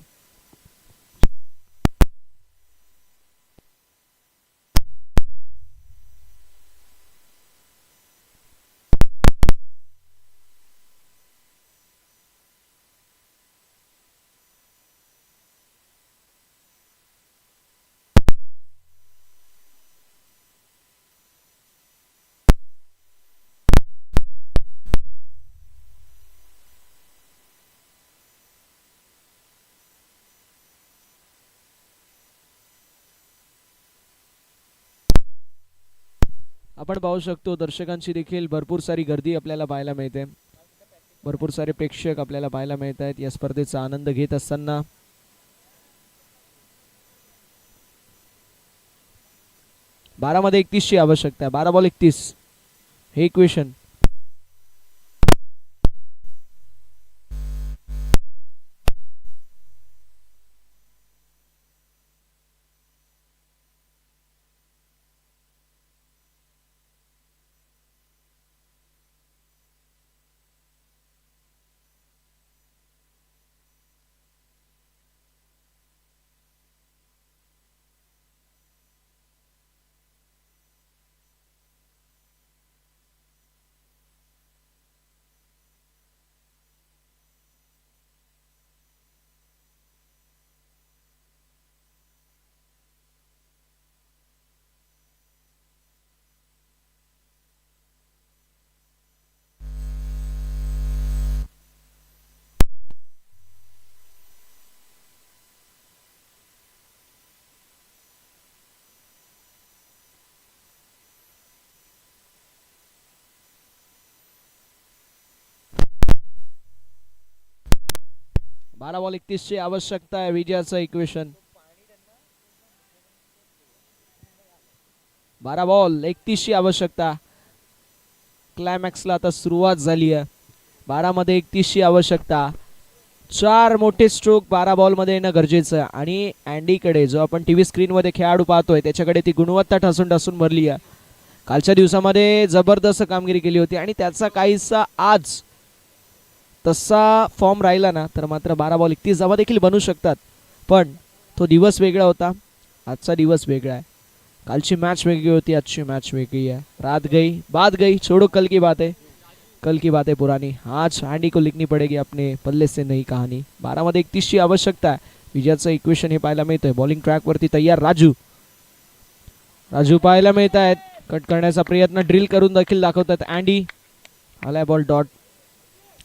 आपण पाहू शकतो दर्शकांची देखील भरपूर सारी गर्दी आपल्याला पाहायला मिळते. भरपूर सारे प्रेक्षक आपल्याला पाहायला मिळत आहेत या स्पर्धेचा आनंद घेत असताना. 12 मध्ये 31 ची आवश्यकता आहे. 12 बॉल 31 हे इक्वेशन. बारा बॉल 31 ची आवश्यकता आहे. विजयाचं इक्वेशन 12 बॉल 31 ची आवश्यकता. क्लायमॅक्सला आता सुरुवात झाली आहे. 12 मध्ये 31 ची आवश्यकता. 4 मोठे स्ट्रोक 12 बॉल मध्ये येणं गरजेचं आहे. आणि अँडीकडे जो आपण टीव्ही स्क्रीन मध्ये खेळाडू पाहतोय त्याच्याकडे ती गुणवत्ता ठासून ठासून भरली आहे. कालच्या दिवसामध्ये जबरदस्त कामगिरी केली होती आणि त्याचा काहीसा आज तसा फॉर्म राहिला ना तर मात्र 12 बॉल 31 धावा देखील बनू शकतात. पण तो दिवस वेगळा होता. आजचा दिवस वेगळा आहे. कालची मॅच वेगळी होती. आजची मॅच वेगळी है. रात गई बात गई छोड़ो कल की बातें. कल की बातें पुरानी. आज अँडी को लिखनी पड़ेगी अपने पल्ले से नई कहानी. 12 मध्ये 31 ची आवश्यकता आहे. विजयाचं इक्वेशन हे पाहायला मिळतंय. बॉलिंग ट्रॅक वरती तयार राजू. राजू पाहायला मिळत आहेत. कट करण्याचा प्रयत्न ड्रिल करून देखील दाखवतात अँडी. आलाय बॉल डॉट.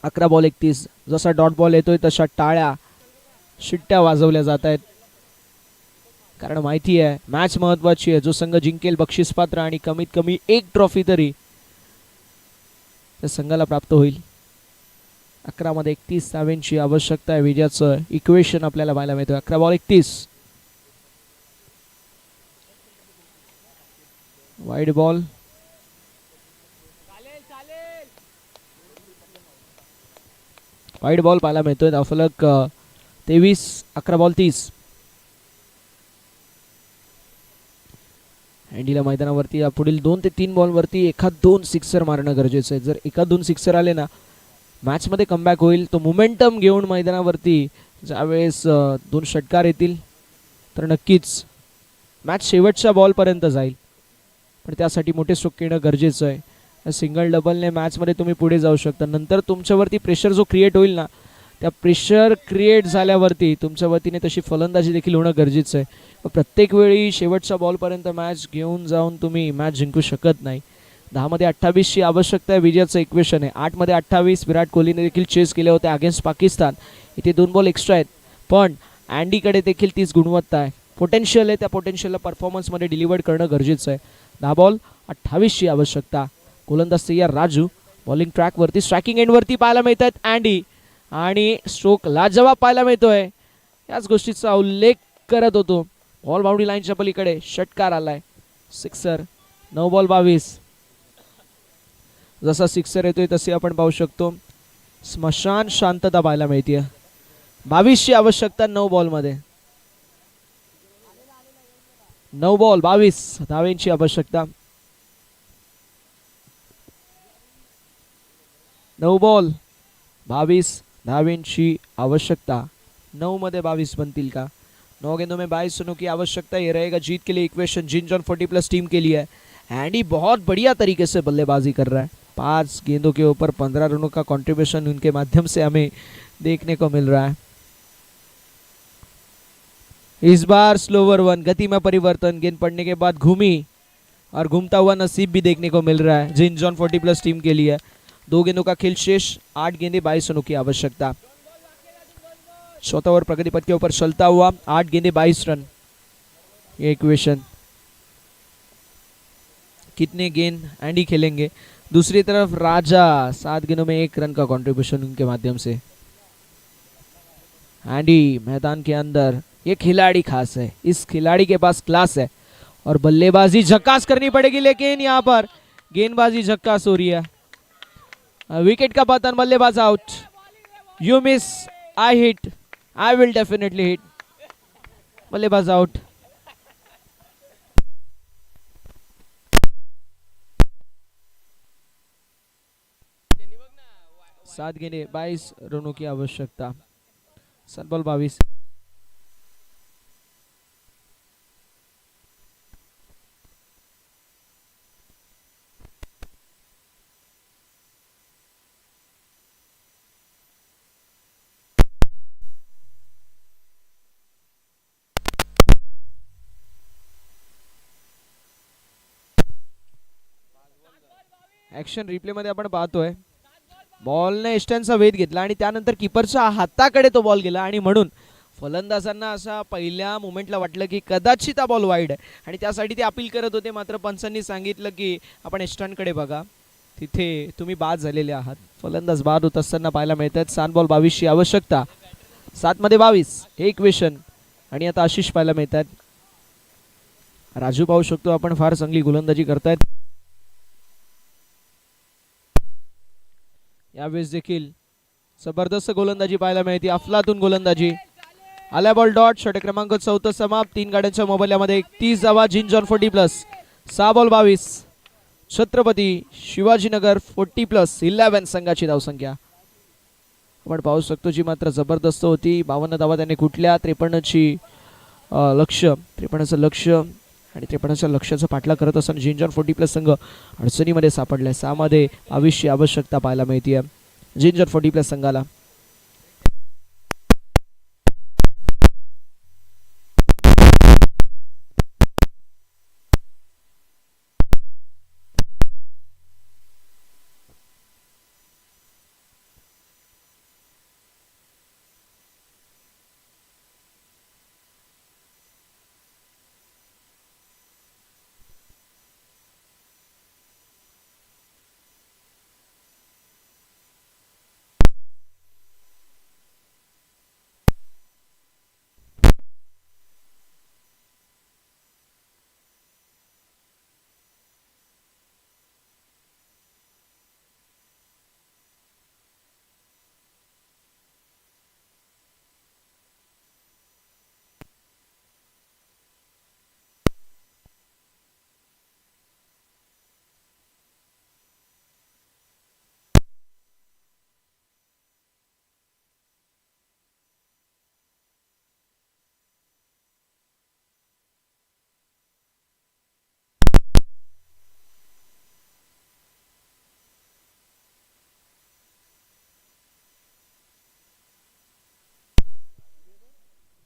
11 बॉल 31. जसा डॉट बॉल येतोय तशा टाळ्या शिट्ट्या वाजवल्या जात आहेत. कारण माहिती आहे मॅच महत्वाची आहे. जो संघ जिंकेल बक्षीसपात्र आणि कमीत कमी एक ट्रॉफी तरी त्या संघाला प्राप्त होईल. 11 मध्ये 31 धावांची आवश्यकता आहे. विजयाचं इक्वेशन आपल्याला पाहायला मिळतं. 11 ball 31. Wide ball. Wide ball पाहायला मिळतोय. धावफलक 23. 11 बॉल 30. अँडीला मैदानावरती या पुढील 2 ते 3 बॉलवरती एखाद 2 सिक्सर मारणं गरजेचं आहे. जर एखाद 2 सिक्सर आले ना मॅचमध्ये कमबॅक होईल. तो मोमेंटम घेऊन मैदानावरती ज्यावेळेस 2 षटकार येतील तर नक्कीच मॅच शेवटच्या बॉलपर्यंत जाईल. पण त्यासाठी मोठे स्ट्रोक येणं गरजेचं आहे. सिंगल डबलने मॅचमध्ये तुम्ही पुढे जाऊ शकता. नंतर तुमच्यावरती प्रेशर जो क्रिएट होईल ना त्या प्रेशर क्रिएट झाल्यावरती तुमच्या वतीने तशी फलंदाजी देखील होणं गरजेचं आहे. प्रत्येक वेळी शेवटच्या बॉलपर्यंत मॅच घेऊन जाऊन तुम्ही मॅच जिंकू शकत नाही. 10 मध्ये 28ची आवश्यकता आहे. विजयाचं इक्वेशन आहे. 8 मध्ये 28 विराट कोहलीने देखील चेस केले होते अगेन्स्ट पाकिस्तान. इथे 2 बॉल एक्स्ट्रा आहेत पण अँडीकडे देखील तीच गुणवत्ता आहे. पोटेन्शियल आहे. त्या पोटेन्शियलला परफॉर्मन्समध्ये डिलिव्हर करणं गरजेचं आहे. 10 बॉल 28ची आवश्यकता. गोलंदाज तयार राजू. बॉलिंग ट्रॅकवरती स्ट्रायकिंग एंडवरती पाहायला मिळत आहेत अँडी आणि स्ट्रोक लाजवाब पाहायला मिळतोय. याच गोष्टीचा उल्लेख करत होतो. बॉल बाउंड्री लाईनच्या पलीकडे षटकार आलाय. सिक्सर. 9 बॉल 22. जसा सिक्सर येतोय तसे आपण पाहू शकतो स्मशान शांतता पाहायला मिळते. 22ची आवश्यकता 9 बॉलमध्ये. 9 बॉल 22 धावेंची आवश्यकता. 9 बॉल 22 धावेंची आवश्यकता. 9 मध्ये 22 बनतील का? 9 गेंदों में 22 रनों की आवश्यकता. ये रहेगा जीत के लिए इक्वेशन. जिन जॉन 40+ टीम के लिए है. एंडी बहुत बढ़िया तरीके से बल्लेबाजी कर रहा है. 5 गेंदों के ऊपर 15 रनों का कंट्रीब्यूशन उनके माध्यम से हमें देखने को मिल रहा है. इस बार स्लोवर वन. गति में परिवर्तन. गेंद पड़ने के बाद घूमी और घूमता हुआ नसीब भी देखने को मिल रहा है जिन जॉन 40+ टीम के लिए. 2 गेंदों का खेल शेष. 8 गेंदे 22 रनों की आवश्यकता. चौथा ओवर प्रगति पथ के ऊपर चलता हुआ. 8 गेंदे 22 रन. ये इक्वेशन. कितने गेंद एंडी खेलेंगे? दूसरी तरफ राजा 7 गेंदों में 1 रन का कंट्रीब्यूशन उनके माध्यम से. एंडी मैदान के अंदर. ये खिलाड़ी खास है. इस खिलाड़ी के पास क्लास है और बल्लेबाजी झक्कास करनी पड़ेगी लेकिन यहाँ पर गेंदबाजी झक्कास हो रही है. विकेट का पतन. बल्लेबाज out. You miss I hit. I will definitely hit. बल्लेबाज आउट. 7 गेंदे 22 रनों की आवश्यकता. 7 बॉल 22. ॲक्शन रिप्लेमध्ये आपण पाहतोय बॉलने इष्टांचा वेध घेतला आणि त्यानंतर किपरच्या हाताकडे तो बॉल गेला आणि म्हणून फलंदाजांना असा पहिल्या मोमेंटला वाटलं की कदाचित हा बॉल वाईड आहे आणि त्यासाठी ते अपील करत होते. मात्र पंचांनी सांगितलं की आपण इष्टांकडे बघा. तिथे तुम्ही बाद झालेले आहात. फलंदाज बाद होत असताना पाहायला मिळतात. 7 बॉल 22ची आवश्यकता. 7 मध्ये 22 हे इक्वेशन. आणि आता आशिष पाहायला मिळतात. राजू पाहू शकतो आपण फार चांगली गोलंदाजी करतायत. यावेळेस देखील जबरदस्त गोलंदाजी पाहायला मिळते. अफलातून गोलंदाजी. आला बॉल डॉट. षटक क्रमांक 14 समाप्त. 3 गाड्यांच्या मोबाईलमध्ये 31 धावा. जिन जॉन 40+. 6 बॉल 22. छत्रपती शिवाजीनगर 40+ 11 संघाची धावसंख्या आपण पाहू शकतो जी मात्र जबरदस्त होती. 52 धावा त्याने कुठल्या. 53ची लक्ष्य. 53चं लक्ष्य आणि 53च्या लक्ष्याचा पाठलाग करत असताना जिन जॉन 40+ संघ अडचणीमध्ये सापडलाय. 6 मध्ये 22ची आवश्यकता पाहायला मिळते जिन जॉन 40+ संघाला.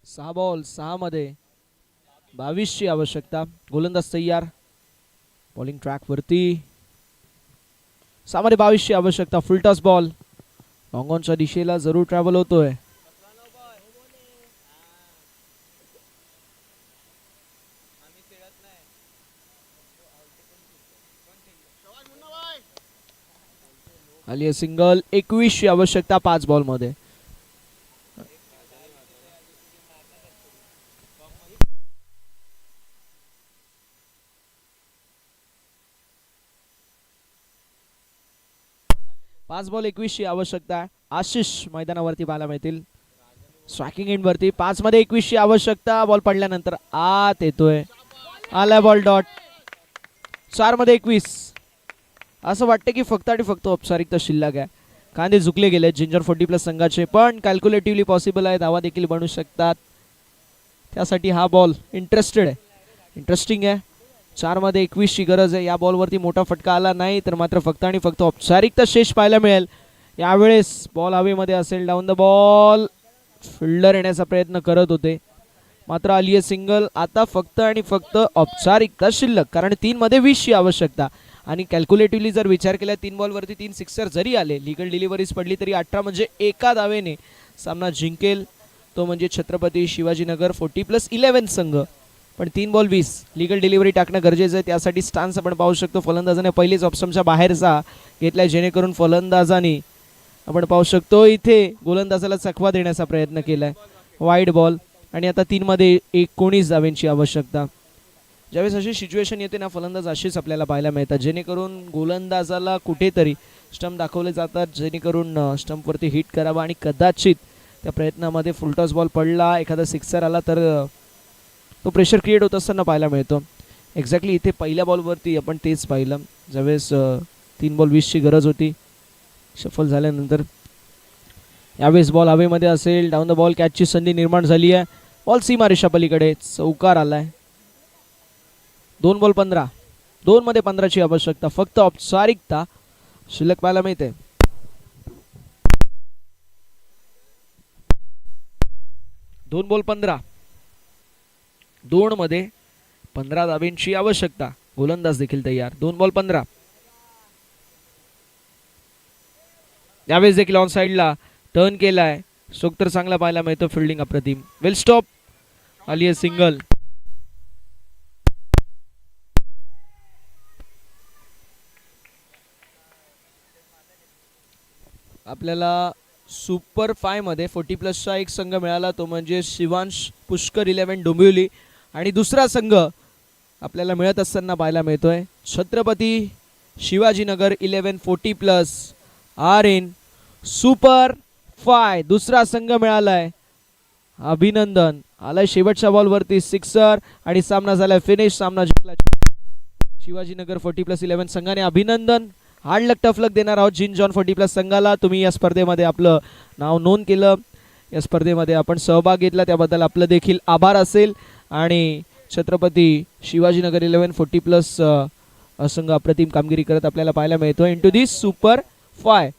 6 बॉल 6 मध्ये 22 ची आवश्यकता. गोलंदाज तयार. बॉलिंग ट्रॅक वरती. 6 मध्ये 22 ची आवश्यकता. फुल टॉस बॉल लॉंग ऑनच्या दिशेला जरूर ट्रॅव्हल होतोय. आली सिंगल. 21 ची आवश्यकता 5 बॉल मध्ये. पाच बॉल 21 ची आवश्यकता आहे. आशिष मैदानावरती पाहायला मिळतील. स्ट्रायकिंग एंड वरती 5 मध्ये 21 ची आवश्यकता. बॉल पडल्यानंतर आत येतोय. आला बॉल डॉट. 4 मध्ये 21. असं वाटतं की फक्त आणि फक्त औपचारिकता शिल्लक आहे. कांदे झुकले गेले जिंजर 40+ संघाचे, पण कॅल्क्युलेटिव्हली पॉसिबल आहे. धावा देखील बनू शकतात. त्यासाठी हा बॉल इंटरेस्टिंग आहे. 4 मध्ये 21 ची गरज आहे. या बॉलवरती मोठा फटका आला नाही तर मात्र फक्त आणि फक्त औपचारिकता शेष पाहायला मिळेल. यावेळेस बॉल हवेमध्ये असेल. Down the ball. फिल्डर येण्याचा प्रयत्न करत होते मात्र आली आहे सिंगल. आता फक्त आणि फक्त औपचारिकता शिल्लक, कारण 3 मध्ये 20 ची आवश्यकता. आणि कॅल्क्युलेटिव्हली जर विचार केला 3 बॉलवरती 3 सिक्सर जरी आले, लिगल डिलिव्हरीज पडली तरी 18 म्हणजे एका धावेने सामना जिंकेल तो म्हणजे छत्रपती शिवाजीनगर 40+11 संघ. पण 3 बॉल 20 लिगल डिलिव्हरी टाकणं गरजेचं आहे. त्यासाठी स्टान्स आपण पाहू शकतो. फलंदाजाने पहिलेच ऑप्शनच्या बाहेरचा घेतलाय, जेणेकरून फलंदाजाने आपण पाहू शकतो इथे गोलंदाजाला चकवा देण्याचा प्रयत्न केलाय. Wide ball. आणि आता 3 मध्ये 19 धावांची आवश्यकता. ज्यावेळेस अशी सिच्युएशन येते ना, फलंदाज अशीच आपल्याला पाहायला मिळतात, जेणेकरून गोलंदाजाला कुठेतरी स्टंप दाखवले जातात, जेणेकरून स्टंपवरती हिट करावा. आणि कदाचित त्या प्रयत्नामध्ये फुलटॉस बॉल पडला, एखादा सिक्सर आला तर तो प्रेशर क्रिएट होत असताना पाहायला मिळतो. एक्झॅक्टली इथे पहिल्या बॉलवरती आपण तेच पाहिलं, ज्यावेळेस 3 बॉल 20 ची गरज होती. शफल झाल्यानंतर यावेळेस बॉल हवेमध्ये असेल. डाऊन द बॉल कॅचची संधी निर्माण झाली आहे. बॉल सीमारेषा पलीकडे चौकार आलाय. 2 बॉल 15. 2 मध्ये 15 ची आवश्यकता. फक्त औपचारिकता शिल्लक पाहायला मिळते. 2 बॉल 15. 2 मध्ये 15 धावांची आवश्यकता. गोलंदाज देखील तयार. 2 बॉल 15. यावेळेस देखील ऑन साइडला टर्न केलाय. स्ट्रोक तर चांगला पाहायला मिळतो. फिल्डिंग अप्रतिम. वेल स्टॉप. आली आहे सिंगल. आपल्याला सुपर 5 मध्ये 40+चा एक संघ मिळाला, तो म्हणजे शिवांश पुष्कर 11 डोंबिवली. आणि दुसरा संघ आपल्याला मिळत असताना पाहायला मिळतोय छत्रपती शिवाजीनगर 11 40+ RN सुपर 5. दुसरा संघ मिळालाय. अभिनंदन. आलाय शेवटच्या बॉलवरती सिक्सर आणि सामना झालाय फिनिश. सामना जिंकला शिवाजीनगर 40+11 संघाने. अभिनंदन. हार्ड लक टफ लक देणार आहोत जिंजॉन 40+ संघाला. तुम्ही या स्पर्धेमध्ये आपलं नाव नोंद केलं, या स्पर्धेमध्ये आपण सहभाग घेतला, त्याबद्दल आपलं देखील आभार असेल. आणि छत्रपती शिवाजीनगर 11 40+ संघ अप्रतिम कामगिरी करत आपल्याला पाहायला मिळतो. इंटू दिस सुपर 5.